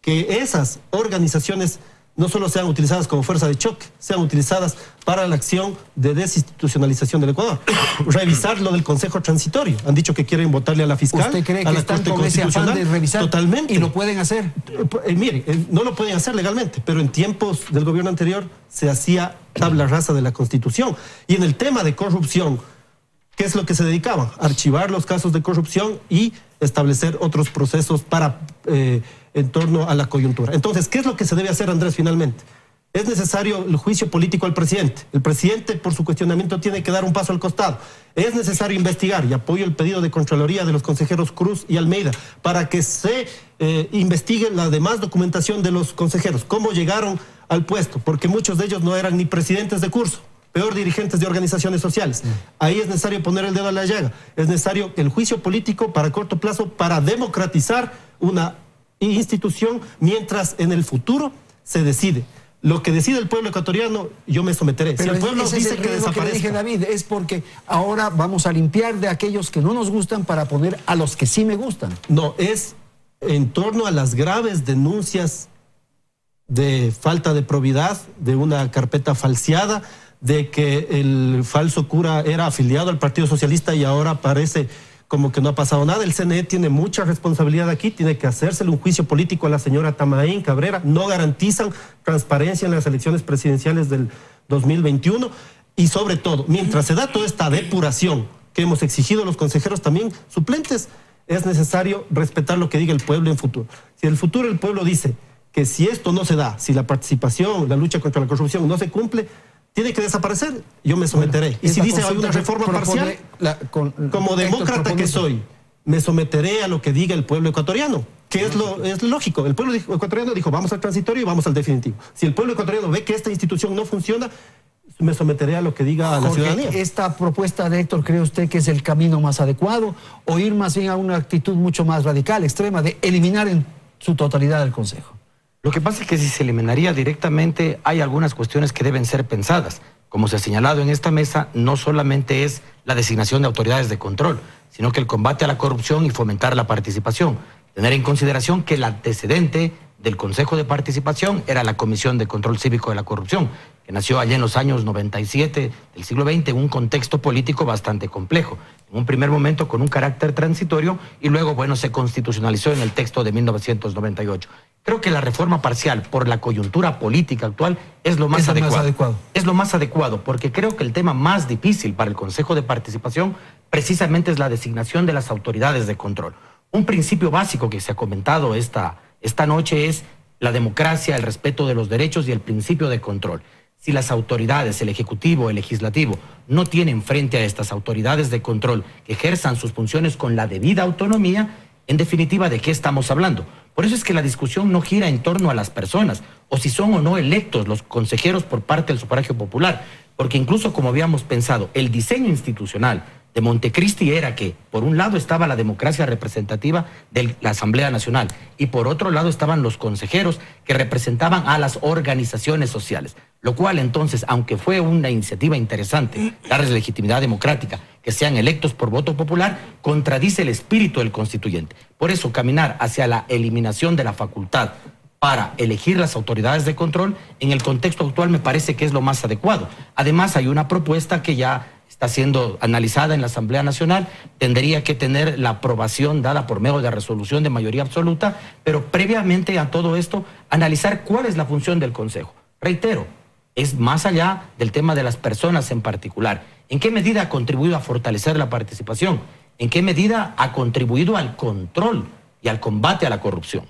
S4: que esas organizaciones no solo sean utilizadas como fuerza de choque, sean utilizadas para la acción de desinstitucionalización del Ecuador. Revisar lo del Consejo Transitorio. Han dicho que quieren votarle a la fiscal.
S1: ¿Usted cree que están con ese afán de revisar?
S4: Totalmente.
S1: ¿Y lo pueden hacer?
S4: Mire, no lo pueden hacer legalmente, pero en tiempos del gobierno anterior se hacía tabla rasa de la Constitución. Y en el tema de corrupción, ¿qué es lo que se dedicaban? Archivar los casos de corrupción y establecer otros procesos para en torno a la coyuntura. Entonces, ¿qué es lo que se debe hacer, Andrés, finalmente? Es necesario el juicio político al presidente. El presidente, por su cuestionamiento, tiene que dar un paso al costado. Es necesario investigar, y apoyo el pedido de Contraloría de los consejeros Cruz y Almeida, para que se investigue la demás documentación de los consejeros. ¿Cómo llegaron al puesto? Porque muchos de ellos no eran ni presidentes de curso, peor dirigentes de organizaciones sociales. Ahí es necesario poner el dedo a la llaga. Es necesario el juicio político para corto plazo para democratizar una institución mientras en el futuro se decide. Lo que decide el pueblo ecuatoriano, yo me someteré.
S1: Pero
S4: si el pueblo dice que desaparezca.
S1: Que le dije, David, es porque ahora vamos a limpiar de aquellos que no nos gustan para poner a los que sí me gustan.
S4: No, es en torno a las graves denuncias de falta de probidad, de una carpeta falseada, de que el falso cura era afiliado al Partido Socialista y ahora aparece como que no ha pasado nada. El CNE tiene mucha responsabilidad aquí, tiene que hacérsele un juicio político a la señora Tamaín Cabrera. No garantizan transparencia en las elecciones presidenciales del 2021 y sobre todo, mientras se da toda esta depuración que hemos exigido los consejeros también suplentes, es necesario respetar lo que diga el pueblo en futuro. Si en el futuro el pueblo dice que si esto no se da, si la participación, la lucha contra la corrupción no se cumple, tiene que desaparecer, yo me someteré.
S1: Bueno,
S4: y si dice hay una reforma parcial, como demócrata que soy, me someteré a lo que diga el pueblo ecuatoriano, que es lógico. El pueblo ecuatoriano dijo, vamos al transitorio y vamos al definitivo. Si el pueblo ecuatoriano ve que esta institución no funciona, me someteré a lo que diga la ciudadanía.
S1: ¿Esta propuesta de Héctor cree usted que es el camino más adecuado o ir más bien a una actitud mucho más radical, extrema, de eliminar en su totalidad el Consejo?
S6: Lo que pasa es que si se eliminaría directamente, hay algunas cuestiones que deben ser pensadas. Como se ha señalado en esta mesa, no solamente es la designación de autoridades de control, sino que el combate a la corrupción y fomentar la participación. Tener en consideración que el antecedente del Consejo de Participación era la Comisión de Control Cívico de la Corrupción, que nació allá en los años 97 del siglo XX en un contexto político bastante complejo. En un primer momento con un carácter transitorio y luego, bueno, se constitucionalizó en el texto de 1998. Creo que la reforma parcial, por la coyuntura política actual, es lo más adecuado. Es lo más adecuado, porque creo que el tema más difícil para el Consejo de Participación precisamente es la designación de las autoridades de control. Un principio básico que se ha comentado esta noche es la democracia, el respeto de los derechos y el principio de control. Si las autoridades, el Ejecutivo, el Legislativo, no tienen frente a estas autoridades de control que ejerzan sus funciones con la debida autonomía, en definitiva, ¿de qué estamos hablando? Por eso es que la discusión no gira en torno a las personas, o si son o no electos los consejeros por parte del sufragio popular, porque incluso como habíamos pensado, el diseño institucional de Montecristi era que, por un lado estaba la democracia representativa de la Asamblea Nacional y por otro lado estaban los consejeros que representaban a las organizaciones sociales, lo cual entonces, aunque fue una iniciativa interesante, darles legitimidad democrática, que sean electos por voto popular, contradice el espíritu del constituyente. Por eso, caminar hacia la eliminación de la facultad para elegir las autoridades de control, en el contexto actual me parece que es lo más adecuado. Además, hay una propuesta que ya está siendo analizada en la Asamblea Nacional, tendría que tener la aprobación dada por medio de resolución de mayoría absoluta, pero previamente a todo esto, analizar cuál es la función del Consejo. Reitero, es más allá del tema de las personas en particular. ¿En qué medida ha contribuido a fortalecer la participación? ¿En qué medida ha contribuido al control y al combate a la corrupción?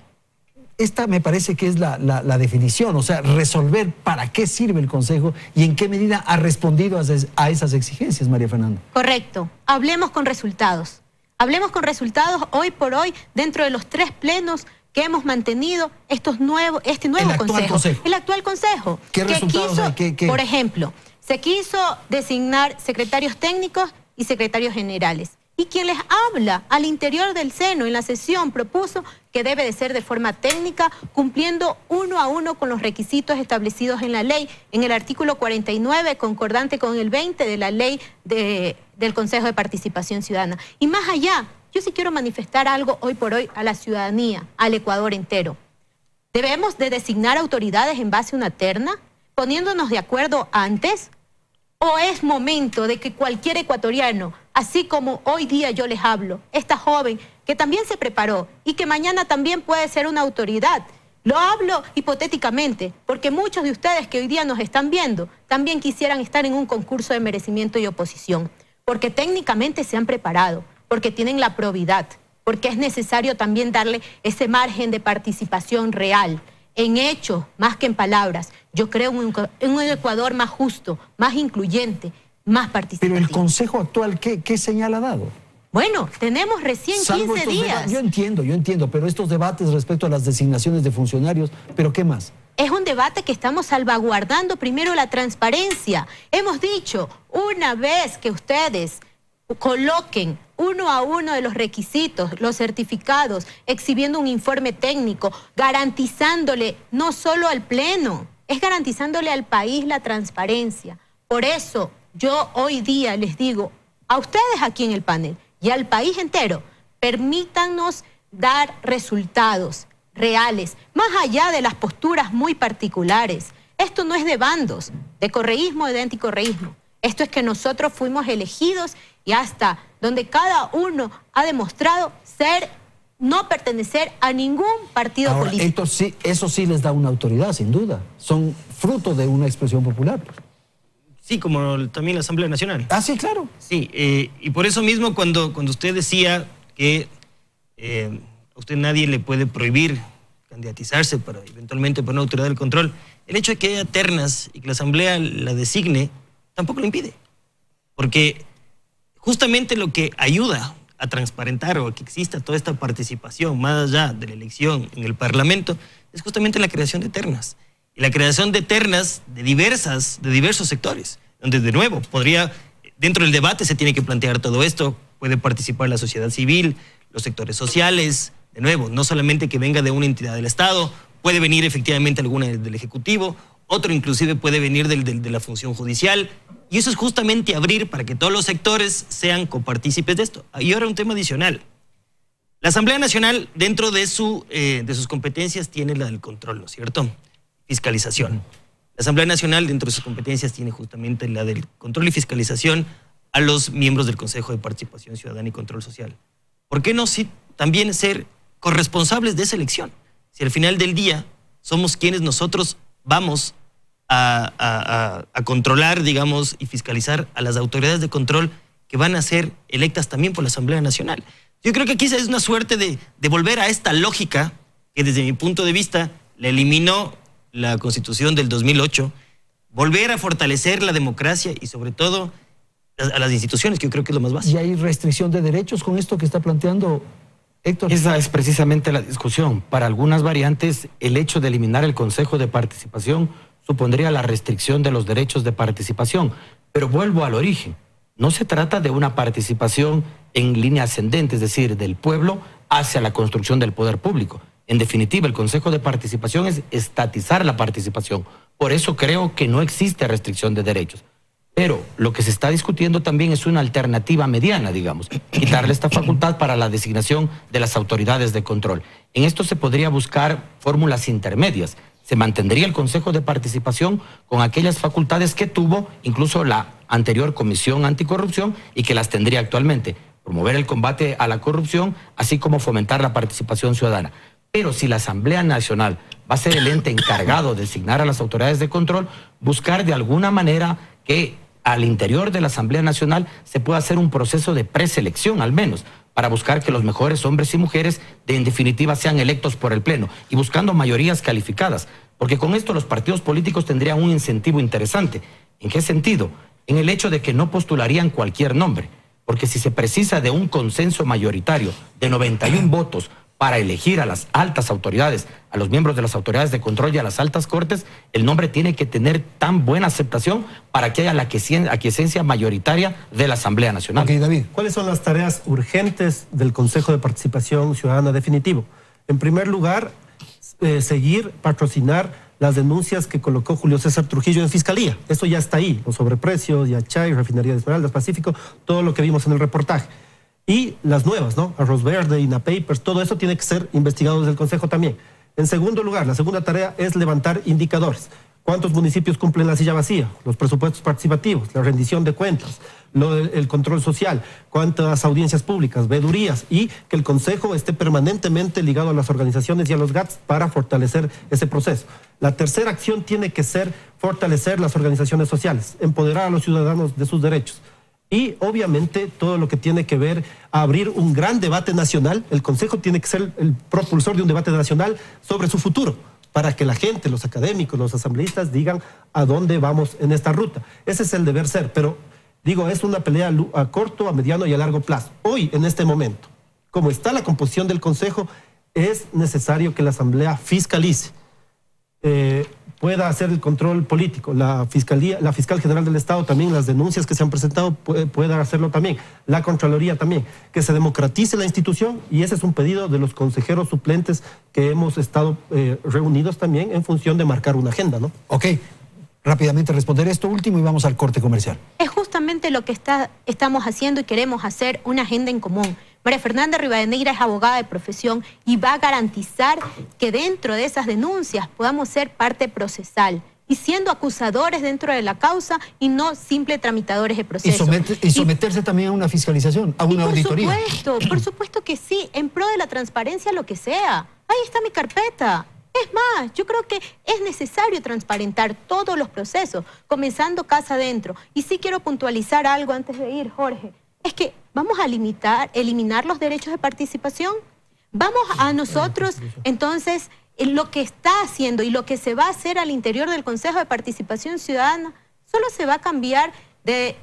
S1: Esta me parece que es la definición, o sea, resolver para qué sirve el Consejo y en qué medida ha respondido a esas exigencias, María Fernanda. Correcto.
S7: Hablemos con resultados. Hablemos con resultados hoy por hoy dentro de los 3 plenos que hemos mantenido este nuevo Consejo. El actual Consejo.
S1: ¿Qué resultados hay?
S7: Por ejemplo, se quiso designar secretarios técnicos y secretarios generales. Y quien les habla al interior del seno en la sesión propuso que debe de ser de forma técnica, cumpliendo 1 a 1 con los requisitos establecidos en la ley, en el artículo 49, concordante con el 20 de la ley del Consejo de Participación Ciudadana. Y más allá, yo sí quiero manifestar algo hoy por hoy a la ciudadanía, al Ecuador entero. ¿Debemos de designar autoridades en base a una terna, poniéndonos de acuerdo antes? ¿O es momento de que cualquier ecuatoriano, así como hoy día yo les hablo, esta joven que también se preparó y que mañana también puede ser una autoridad? Lo hablo hipotéticamente, porque muchos de ustedes que hoy día nos están viendo también quisieran estar en un concurso de merecimiento y oposición, porque técnicamente se han preparado, porque tienen la probidad, porque es necesario también darle ese margen de participación real, en hechos más que en palabras. Yo creo en un Ecuador más justo, más incluyente, más participativo.
S1: Pero el Consejo actual, ¿qué señal ha dado?
S7: Bueno, tenemos recién 15 días.
S1: Yo entiendo, pero estos debates respecto a las designaciones de funcionarios, ¿pero qué más?
S7: Es un debate que estamos salvaguardando primero la transparencia. Hemos dicho, una vez que ustedes coloquen 1 a 1 de los requisitos, los certificados, exhibiendo un informe técnico, garantizándole no solo al Pleno, es garantizándole al país la transparencia. Por eso yo hoy día les digo a ustedes aquí en el panel y al país entero, permítanos dar resultados reales, más allá de las posturas muy particulares. Esto no es de bandos, de correísmo o de anticorreísmo. Esto es que nosotros fuimos elegidos y hasta donde cada uno ha demostrado no pertenecer a ningún partido político.
S1: Héctor, sí, eso sí les da una autoridad, sin duda. Son fruto de una expresión popular.
S5: Sí, como también la Asamblea Nacional.
S1: Ah, sí, claro.
S5: Sí, y por eso mismo cuando usted decía que a usted nadie le puede prohibir candidatizarse para eventualmente por una autoridad del control, el hecho de que haya ternas y que la Asamblea la designe tampoco lo impide. Porque justamente lo que ayuda a transparentar o a que exista toda esta participación más allá de la elección en el Parlamento es justamente la creación de ternas. Y la creación de ternas de diversos sectores, donde de nuevo dentro del debate se tiene que plantear todo esto, puede participar la sociedad civil, los sectores sociales, de nuevo, no solamente que venga de una entidad del Estado, puede venir efectivamente alguna del Ejecutivo, otro inclusive puede venir de la función judicial, y eso es justamente abrir para que todos los sectores sean copartícipes de esto. Y ahora un tema adicional. La Asamblea Nacional, dentro de sus competencias, tiene la del control, ¿no es cierto? Fiscalización. La Asamblea Nacional, dentro de sus competencias, tiene justamente la del control y fiscalización a los miembros del Consejo de Participación Ciudadana y Control Social. ¿Por qué no también ser corresponsables de esa elección? Si al final del día somos quienes nosotros vamos a controlar, digamos, y fiscalizar a las autoridades de control que van a ser electas también por la Asamblea Nacional. Yo creo que aquí es una suerte de volver a esta lógica que desde mi punto de vista la eliminó la Constitución del 2008, volver a fortalecer la democracia y sobre todo a las instituciones, que yo creo que es lo más básico.
S1: ¿Y hay restricción de derechos con esto que está planteando Héctor?
S6: Esa es precisamente la discusión. Para algunas variantes, el hecho de eliminar el Consejo de Participación supondría la restricción de los derechos de participación. Pero vuelvo al origen. No se trata de una participación en línea ascendente, es decir, del pueblo hacia la construcción del poder público. En definitiva, el Consejo de Participación es estatizar la participación. Por eso creo que no existe restricción de derechos. Pero lo que se está discutiendo también es una alternativa mediana, digamos, quitarle esta facultad para la designación de las autoridades de control. En esto se podría buscar fórmulas intermedias. Se mantendría el Consejo de Participación con aquellas facultades que tuvo incluso la anterior Comisión Anticorrupción y que las tendría actualmente. Promover el combate a la corrupción, así como fomentar la participación ciudadana. Pero si la Asamblea Nacional va a ser el ente encargado de designar a las autoridades de control, buscar de alguna manera que al interior de la Asamblea Nacional se pueda hacer un proceso de preselección al menos, para buscar que los mejores hombres y mujeres en definitiva sean electos por el Pleno y buscando mayorías calificadas, porque con esto los partidos políticos tendrían un incentivo interesante. ¿En qué sentido? En el hecho de que no postularían cualquier nombre, porque si se precisa de un consenso mayoritario de 91 votos para elegir a las altas autoridades, a los miembros de las autoridades de control y a las altas cortes, el nombre tiene que tener tan buena aceptación para que haya la aquiescencia mayoritaria de la Asamblea Nacional.
S1: Ok, David.
S4: ¿Cuáles son las tareas urgentes del Consejo de Participación Ciudadana definitivo? En primer lugar, patrocinar las denuncias que colocó Julio César Trujillo en Fiscalía. Eso ya está ahí, los sobreprecios, Yachay, Refinería de Esmeraldas, Pacífico, todo lo que vimos en el reportaje. Y las nuevas, ¿no? Arroz Verde, INA Papers, todo eso tiene que ser investigado desde el Consejo también. En segundo lugar, la segunda tarea es levantar indicadores. ¿Cuántos municipios cumplen la silla vacía? Los presupuestos participativos, la rendición de cuentas, el control social, cuántas audiencias públicas, veedurías, y que el Consejo esté permanentemente ligado a las organizaciones y a los GATS para fortalecer ese proceso. La tercera acción tiene que ser fortalecer las organizaciones sociales, empoderar a los ciudadanos de sus derechos. Y obviamente todo lo que tiene que ver a abrir un gran debate nacional. El Consejo tiene que ser el propulsor de un debate nacional sobre su futuro, para que la gente, los académicos, los asambleístas digan a dónde vamos en esta ruta. Ese es el deber ser, pero digo, es una pelea a corto, a mediano y a largo plazo. Hoy, en este momento, como está la composición del Consejo, es necesario que la Asamblea fiscalice, pueda hacer el control político, la Fiscal General del Estado también, las denuncias que se han presentado pueda hacerlo también, la Contraloría también, que se democratice la institución, y ese es un pedido de los consejeros suplentes que hemos estado reunidos también en función de marcar una agenda, ¿no?
S1: Ok, rápidamente responder esto último y vamos al corte comercial.
S7: Es justamente lo que estamos haciendo y queremos hacer una agenda en común. María Fernanda Rivadeneira es abogada de profesión y va a garantizar que dentro de esas denuncias podamos ser parte procesal, y siendo acusadores dentro de la causa y no simples tramitadores de procesos.
S1: Y someterse también a una fiscalización, a una auditoría.
S7: Por supuesto que sí, en pro de la transparencia, lo que sea. Ahí está mi carpeta. Es más, yo creo que es necesario transparentar todos los procesos, comenzando casa adentro. Y sí quiero puntualizar algo antes de ir, Jorge. Es que vamos a eliminar los derechos de participación. Vamos a nosotros, entonces, lo que está haciendo y lo que se va a hacer al interior del Consejo de Participación Ciudadana, solo se va a cambiar de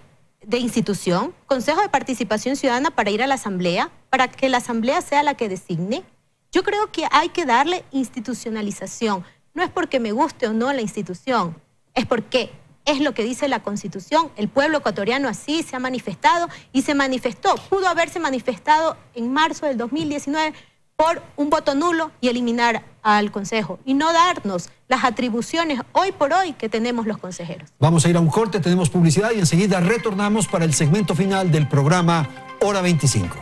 S7: institución, Consejo de Participación Ciudadana, para ir a la Asamblea, para que la Asamblea sea la que designe. Yo creo que hay que darle institucionalización. No es porque me guste o no la institución, es porque es lo que dice la Constitución. El pueblo ecuatoriano así se ha manifestado y se manifestó. Pudo haberse manifestado en marzo del 2019 por un voto nulo y eliminar al Consejo y no darnos las atribuciones hoy por hoy que tenemos los consejeros.
S1: Vamos a ir a un corte, tenemos publicidad y enseguida retornamos para el segmento final del programa Hora 25.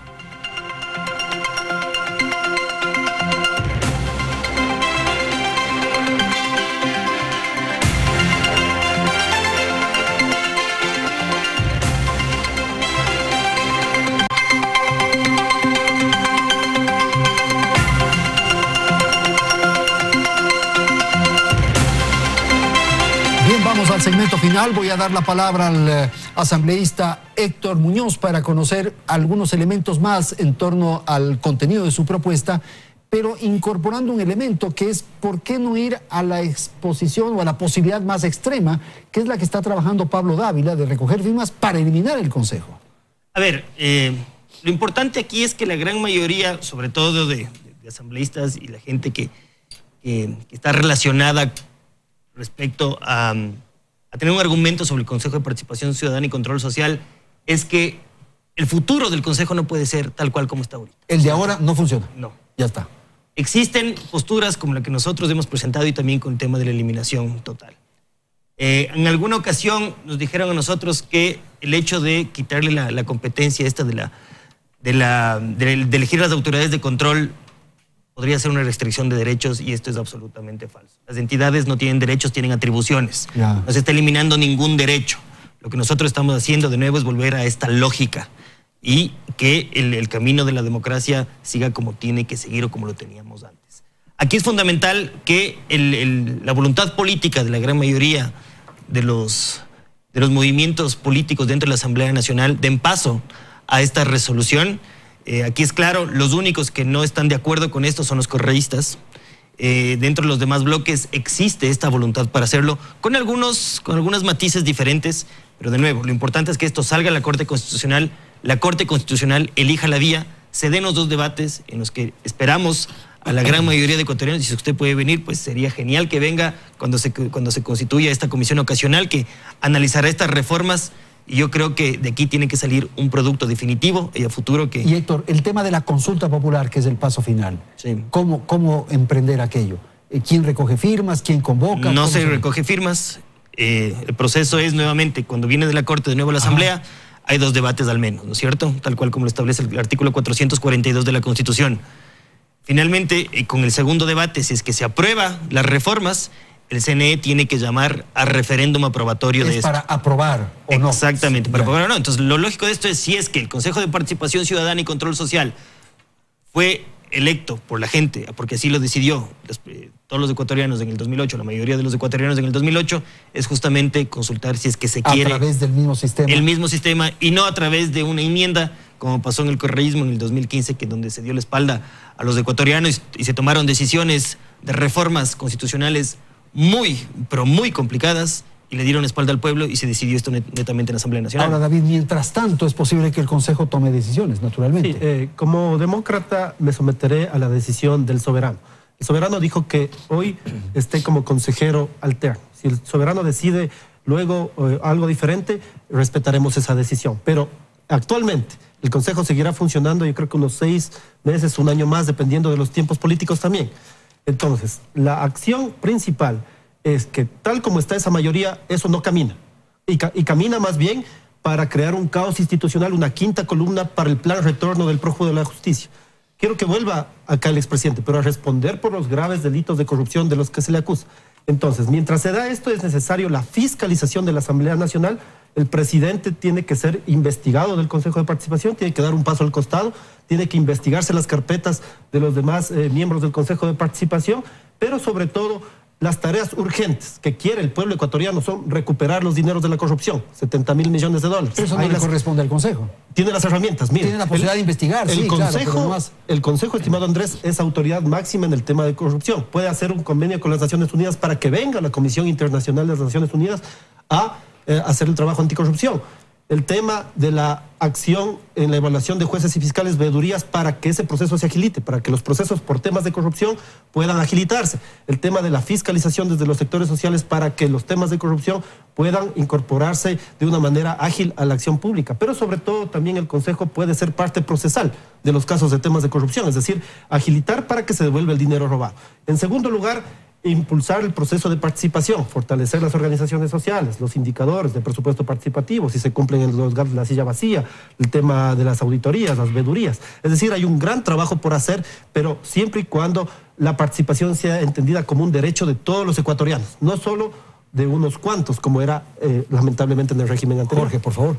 S1: Al segmento final voy a dar la palabra al asambleísta Héctor Muñoz para conocer algunos elementos más en torno al contenido de su propuesta, pero incorporando un elemento que es ¿por qué no ir a la exposición o a la posibilidad más extrema, que es la que está trabajando Pablo Dávila, de recoger firmas para eliminar el Consejo?
S5: A ver, lo importante aquí es que la gran mayoría, sobre todo de asambleístas y la gente que está relacionada respecto a tener un argumento sobre el Consejo de Participación Ciudadana y Control Social, es que el futuro del Consejo no puede ser tal cual como está ahorita.
S1: ¿El de ahora no funciona?
S5: No.
S1: Ya está.
S5: Existen posturas como la que nosotros hemos presentado y también con el tema de la eliminación total. En alguna ocasión nos dijeron a nosotros que el hecho de quitarle la competencia esta de elegir las autoridades de control podría ser una restricción de derechos, y esto es absolutamente falso. Las entidades no tienen derechos, tienen atribuciones.
S1: Ya.
S5: No se está eliminando ningún derecho. Lo que nosotros estamos haciendo de nuevo es volver a esta lógica y que el camino de la democracia siga como tiene que seguir o como lo teníamos antes. Aquí es fundamental que la voluntad política de la gran mayoría de los movimientos políticos dentro de la Asamblea Nacional den paso a esta resolución. Aquí es claro, los únicos que no están de acuerdo con esto son los correístas. Dentro de los demás bloques existe esta voluntad para hacerlo, con algunos matices diferentes, pero de nuevo, lo importante es que esto salga a la Corte Constitucional elija la vía, se den los dos debates en los que esperamos a la gran mayoría de ecuatorianos, y si usted puede venir, pues sería genial que venga cuando se constituya esta comisión ocasional que analizará estas reformas. Y yo creo que de aquí tiene que salir un producto definitivo y a futuro que...
S1: Y Héctor, el tema de la consulta popular, que es el paso final,
S5: sí.
S1: ¿Cómo emprender aquello? ¿Quién recoge firmas? ¿Quién convoca?
S5: No se recoge firmas. El proceso es nuevamente, cuando viene de la Corte de nuevo a la Asamblea, hay dos debates al menos, ¿no es cierto? Tal cual como lo establece el artículo 442 de la Constitución. Finalmente, con el segundo debate, si es que se aprueba las reformas, el CNE tiene que llamar a referéndum aprobatorio de esto.
S1: ¿Es para aprobar o no?
S5: Exactamente, para aprobar o no. Entonces, lo lógico de esto es, si es que el Consejo de Participación Ciudadana y Control Social fue electo por la gente, porque así lo decidió todos los ecuatorianos en el 2008, la mayoría de los ecuatorianos en el 2008, es justamente consultar si es que se quiere...
S1: A través del mismo sistema.
S5: El mismo sistema, y no a través de una enmienda, como pasó en el correísmo en el 2015, que donde se dio la espalda a los ecuatorianos y se tomaron decisiones de reformas constitucionales muy, pero muy complicadas, y le dieron espalda al pueblo y se decidió esto netamente en la Asamblea Nacional.
S1: Ahora, David, mientras tanto es posible que el Consejo tome decisiones, naturalmente.
S4: Sí, como demócrata me someteré a la decisión del soberano. El soberano dijo que hoy esté como consejero alterno. Si el soberano decide luego algo diferente, respetaremos esa decisión. Pero actualmente el Consejo seguirá funcionando, yo creo que unos 6 meses, un año más, dependiendo de los tiempos políticos también. Entonces, la acción principal es que tal como está esa mayoría, eso no camina. Y camina más bien para crear un caos institucional, una quinta columna para el plan retorno del prófugo de la justicia. Quiero que vuelva acá el expresidente, pero a responder por los graves delitos de corrupción de los que se le acusa. Entonces, mientras se da esto, es necesario la fiscalización de la Asamblea Nacional. El presidente tiene que ser investigado del Consejo de Participación, tiene que dar un paso al costado, tiene que investigarse las carpetas de los demás miembros del Consejo de Participación, pero sobre todo las tareas urgentes que quiere el pueblo ecuatoriano son recuperar los dineros de la corrupción, 70.000 millones de dólares.
S1: Pero eso no le corresponde al Consejo.
S4: Tiene las herramientas, mire.
S1: Tiene la posibilidad de investigar, sí, claro.
S4: El Consejo, estimado Andrés, es autoridad máxima en el tema de corrupción. Puede hacer un convenio con las Naciones Unidas para que venga la Comisión Internacional de las Naciones Unidas a hacer el trabajo anticorrupción. El tema de la acción en la evaluación de jueces y fiscales, veedurías, para que ese proceso se agilite, para que los procesos por temas de corrupción puedan agilitarse. El tema de la fiscalización desde los sectores sociales para que los temas de corrupción puedan incorporarse de una manera ágil a la acción pública. Pero sobre todo también el Consejo puede ser parte procesal de los casos de temas de corrupción, es decir, agilitar para que se devuelva el dinero robado. En segundo lugar, impulsar el proceso de participación, fortalecer las organizaciones sociales, los indicadores de presupuesto participativo, si se cumplen en los gastos de la silla vacía, el tema de las auditorías, las veedurías. Es decir, hay un gran trabajo por hacer, pero siempre y cuando la participación sea entendida como un derecho de todos los ecuatorianos, no solo de unos cuantos, como era lamentablemente en el régimen anterior.
S1: Jorge, por favor.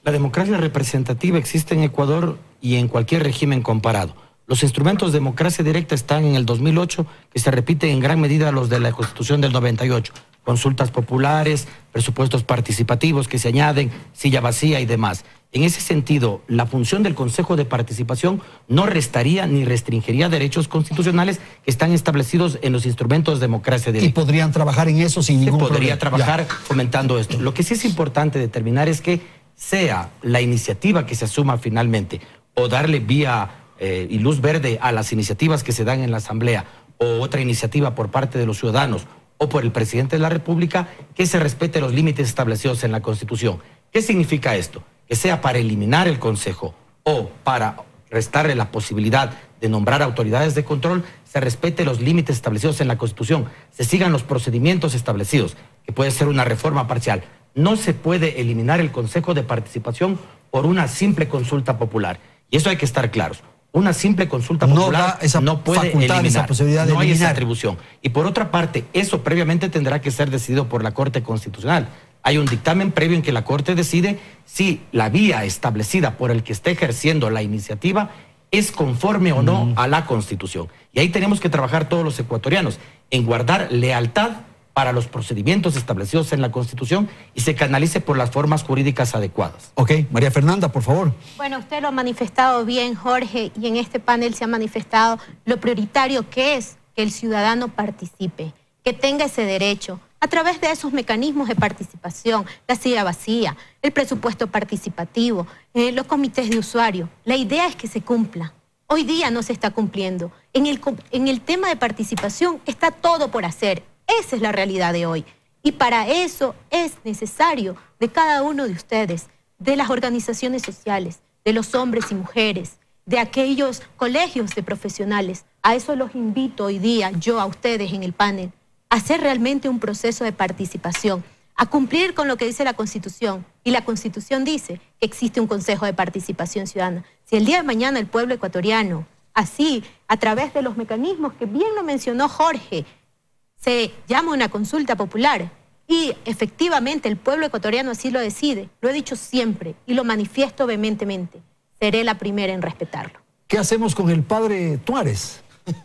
S6: La democracia representativa existe en Ecuador y en cualquier régimen comparado. Los instrumentos de democracia directa están en el 2008, que se repiten en gran medida los de la Constitución del 98. Consultas populares, presupuestos participativos que se añaden, silla vacía y demás. En ese sentido, la función del Consejo de Participación no restaría ni restringiría derechos constitucionales que están establecidos en los instrumentos de democracia directa.
S1: ¿Y podrían trabajar en eso sin ningún problema?
S6: Podría trabajar fomentando esto. Lo que sí es importante determinar es que sea la iniciativa que se asuma finalmente o darle vía y luz verde a las iniciativas que se dan en la Asamblea o otra iniciativa por parte de los ciudadanos o por el presidente de la República, que se respete los límites establecidos en la Constitución. ¿Qué significa esto? Que sea para eliminar el Consejo o para restarle la posibilidad de nombrar autoridades de control, se respete los límites establecidos en la Constitución, se sigan los procedimientos establecidos, que puede ser una reforma parcial. No se puede eliminar el Consejo de Participación por una simple consulta popular. Y eso hay que estar claros. Una simple consulta popular no puede eliminar,
S1: esa posibilidad de
S6: no hay
S1: eliminar.
S6: esa atribución. Y por otra parte, eso previamente tendrá que ser decidido por la Corte Constitucional. Hay un dictamen previo en que la Corte decide si la vía establecida por el que esté ejerciendo la iniciativa es conforme o no a la Constitución. Y ahí tenemos que trabajar todos los ecuatorianos en guardar lealtad para los procedimientos establecidos en la Constitución y se canalice por las formas jurídicas adecuadas.
S1: Ok, María Fernanda, por favor.
S7: Bueno, usted lo ha manifestado bien, Jorge, y en este panel se ha manifestado lo prioritario que es que el ciudadano participe, que tenga ese derecho a través de esos mecanismos de participación, la silla vacía, el presupuesto participativo, los comités de usuario. La idea es que se cumpla. Hoy día no se está cumpliendo. En el tema de participación está todo por hacer. Esa es la realidad de hoy. Y para eso es necesario de cada uno de ustedes, de las organizaciones sociales, de los hombres y mujeres, de aquellos colegios de profesionales. A eso los invito hoy día, yo a ustedes en el panel, a hacer realmente un proceso de participación, a cumplir con lo que dice la Constitución. Y la Constitución dice que existe un Consejo de Participación Ciudadana. Si el día de mañana el pueblo ecuatoriano, así, a través de los mecanismos que bien lo mencionó Jorge, se llama una consulta popular y efectivamente el pueblo ecuatoriano así lo decide, lo he dicho siempre y lo manifiesto vehementemente, seré la primera en respetarlo.
S1: ¿Qué hacemos con el padre Tuárez?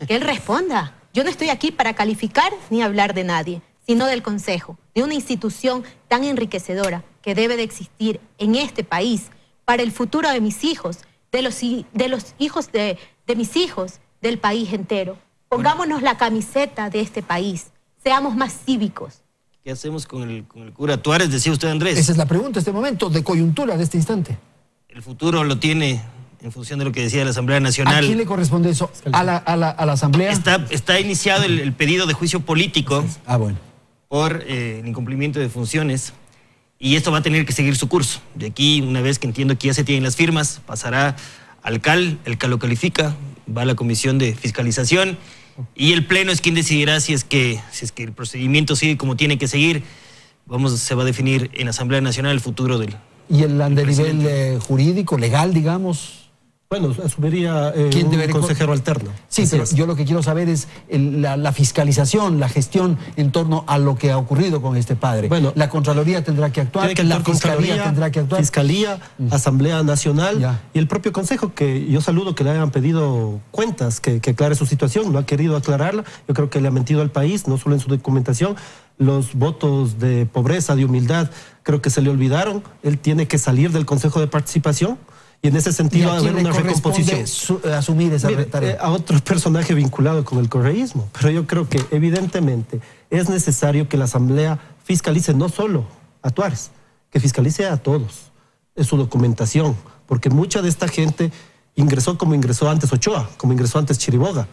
S7: Que él responda. Yo no estoy aquí para calificar ni hablar de nadie, sino del Consejo, de una institución tan enriquecedora que debe de existir en este país para el futuro de mis hijos, de los hijos de mis hijos, del país entero. Pongámonos la camiseta de este país, seamos más cívicos.
S5: ¿Qué hacemos con el cura Tuárez, decía usted, Andrés?
S1: Esa es la pregunta, este momento de coyuntura de este instante.
S5: El futuro lo tiene en función de lo que decía la Asamblea Nacional.
S1: ¿A quién le corresponde eso? ¿A la Asamblea?
S5: Está iniciado el pedido de juicio político
S1: bueno.
S5: por el incumplimiento de funciones y esto va a tener que seguir su curso. De aquí, una vez que entiendo que ya se tienen las firmas, pasará al CAL, el CAL lo califica, va a la Comisión de Fiscalización y el Pleno es quien decidirá si es que el procedimiento sigue como tiene que seguir. Se va a definir en Asamblea Nacional el futuro del...
S1: ¿Y el nivel jurídico, legal, digamos?
S4: Bueno, asumiría
S1: ¿Quién
S4: un consejero alterno.
S1: Sí, pero yo lo que quiero saber es la fiscalización, la gestión en torno a lo que ha ocurrido con este padre. Bueno, la Contraloría tendrá que actuar, la Fiscalía tendrá que actuar.
S4: Fiscalía, Asamblea Nacional y el propio Consejo, que yo saludo que le hayan pedido cuentas, que aclare su situación, no ha querido aclararla. Yo creo que le ha mentido al país, no solo en su documentación. Los votos de pobreza, de humildad, creo que se le olvidaron. Él tiene que salir del Consejo de Participación. Y en ese sentido, haber una recomposición.
S1: Asumir esa tarea.
S4: A otro personaje vinculado con el correísmo. Pero yo creo que, evidentemente, es necesario que la Asamblea fiscalice no solo a Tuárez, que fiscalice a todos. Es su documentación. Porque mucha de esta gente ingresó como ingresó antes Ochoa, como ingresó antes Chiriboga.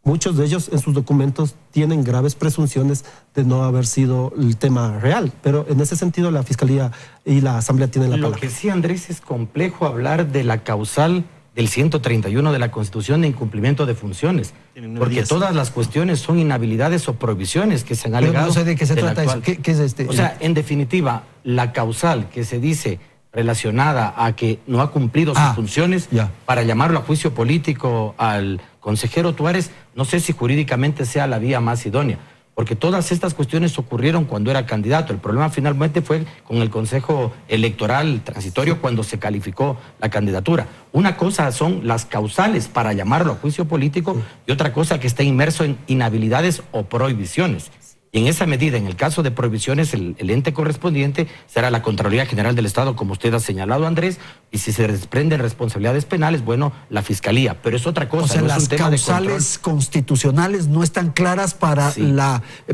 S4: Muchos de ellos en sus documentos tienen graves presunciones de no haber sido el tema real, pero en ese sentido la Fiscalía y la Asamblea tienen la palabra.
S6: Lo que sí, Andrés, es complejo hablar de la causal del 131 de la Constitución de incumplimiento de funciones, porque todas las cuestiones son inhabilidades o prohibiciones que se han alegado.
S1: No sé de qué se trata eso. ¿Qué es este?
S6: O sea, en definitiva, la causal que se dice relacionada a que no ha cumplido sus funciones para llamarlo a juicio político al consejero Tuárez, no sé si jurídicamente sea la vía más idónea, porque todas estas cuestiones ocurrieron cuando era candidato. El problema finalmente fue con el Consejo Electoral Transitorio cuando se calificó la candidatura. Una cosa son las causales para llamarlo a juicio político y otra cosa que está inmerso en inhabilidades o prohibiciones. Y en esa medida, en el caso de prohibiciones, el ente correspondiente será la Contraloría General del Estado, como usted ha señalado, Andrés, y si se desprenden responsabilidades penales, bueno, la Fiscalía. Pero es otra cosa,
S1: o sea,
S6: no
S1: las
S6: es un tema
S1: causales constitucionales no están claras para,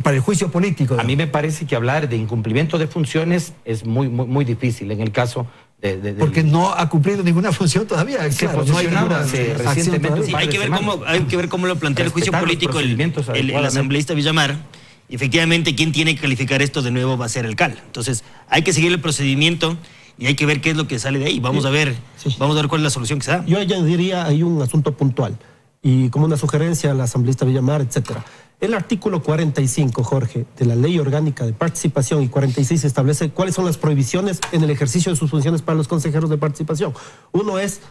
S1: para el juicio político, ¿no?
S6: A mí me parece que hablar de incumplimiento de funciones es muy difícil en el caso
S1: porque no ha cumplido ninguna función todavía. Claro, no hay
S6: recientemente.
S5: Sí, hay que ver cómo lo plantea el juicio político el asambleísta Villamar. Y efectivamente, quien tiene que calificar esto de nuevo va a ser el CAL. Entonces, hay que seguir el procedimiento y hay que ver qué es lo que sale de ahí. Vamos a ver cuál es la solución que se da.
S4: Yo añadiría hay un asunto puntual y como una sugerencia al asambleísta Villamar, etcétera. El artículo 45, Jorge, de la Ley Orgánica de Participación y 46 establece cuáles son las prohibiciones en el ejercicio de sus funciones para los consejeros de participación. Uno es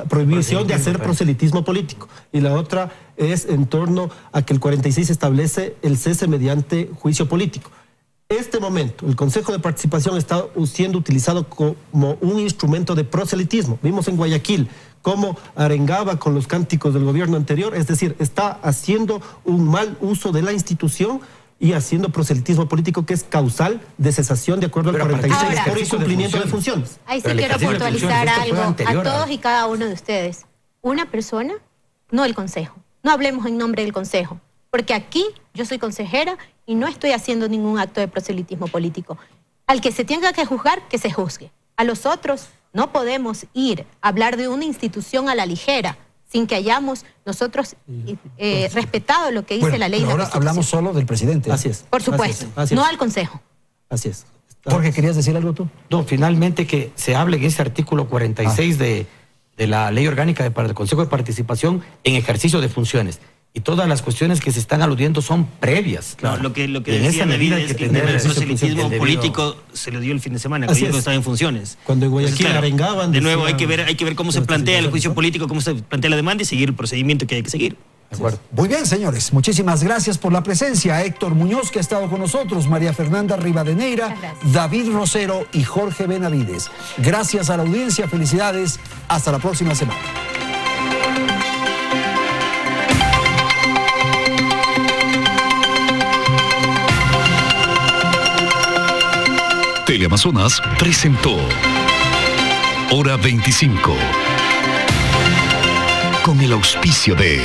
S4: prohibición de hacer proselitismo político y la otra es en torno a que el 46 establece el cese mediante juicio político. Este momento, el Consejo de Participación está siendo utilizado como un instrumento de proselitismo. Vimos en Guayaquil cómo arengaba con los cánticos del gobierno anterior, es decir, está haciendo un mal uso de la institución y haciendo proselitismo político que es causal de cesación de acuerdo al 46 por incumplimiento de funciones.
S7: Ahí sí quiero puntualizar algo a todos y cada uno de ustedes. Una persona, no el Consejo. No hablemos en nombre del Consejo, porque aquí yo soy consejera y no estoy haciendo ningún acto de proselitismo político. Al que se tenga que juzgar, que se juzgue. A los otros no podemos ir a hablar de una institución a la ligera, sin que hayamos nosotros respetado lo que dice la ley.
S1: Ahora hablamos solo del presidente.
S4: Así es.
S7: Por supuesto, no al Consejo.
S4: Así es.
S1: Jorge, ¿querías decir algo tú?
S6: No, finalmente que se hable en ese artículo 46 de la Ley Orgánica para el Consejo de Participación en ejercicio de funciones. Y todas las cuestiones que se están aludiendo son previas.
S5: Claro. No, lo que decía David es que el proselitismo político se lo dio el fin de semana, cuando estaba en funciones.
S4: Cuando en Guayaquil arengaban.
S5: De nuevo, hay que ver cómo se plantea el juicio político, cómo se plantea la demanda y seguir el procedimiento que hay que seguir.
S1: De acuerdo. Muy bien, señores. Muchísimas gracias por la presencia. Héctor Muñoz, que ha estado con nosotros, María Fernanda Rivadeneira, David Rosero y Jorge Benavides. Gracias a la audiencia. Felicidades. Hasta la próxima semana.
S8: Teleamazonas presentó Hora 25 con el auspicio de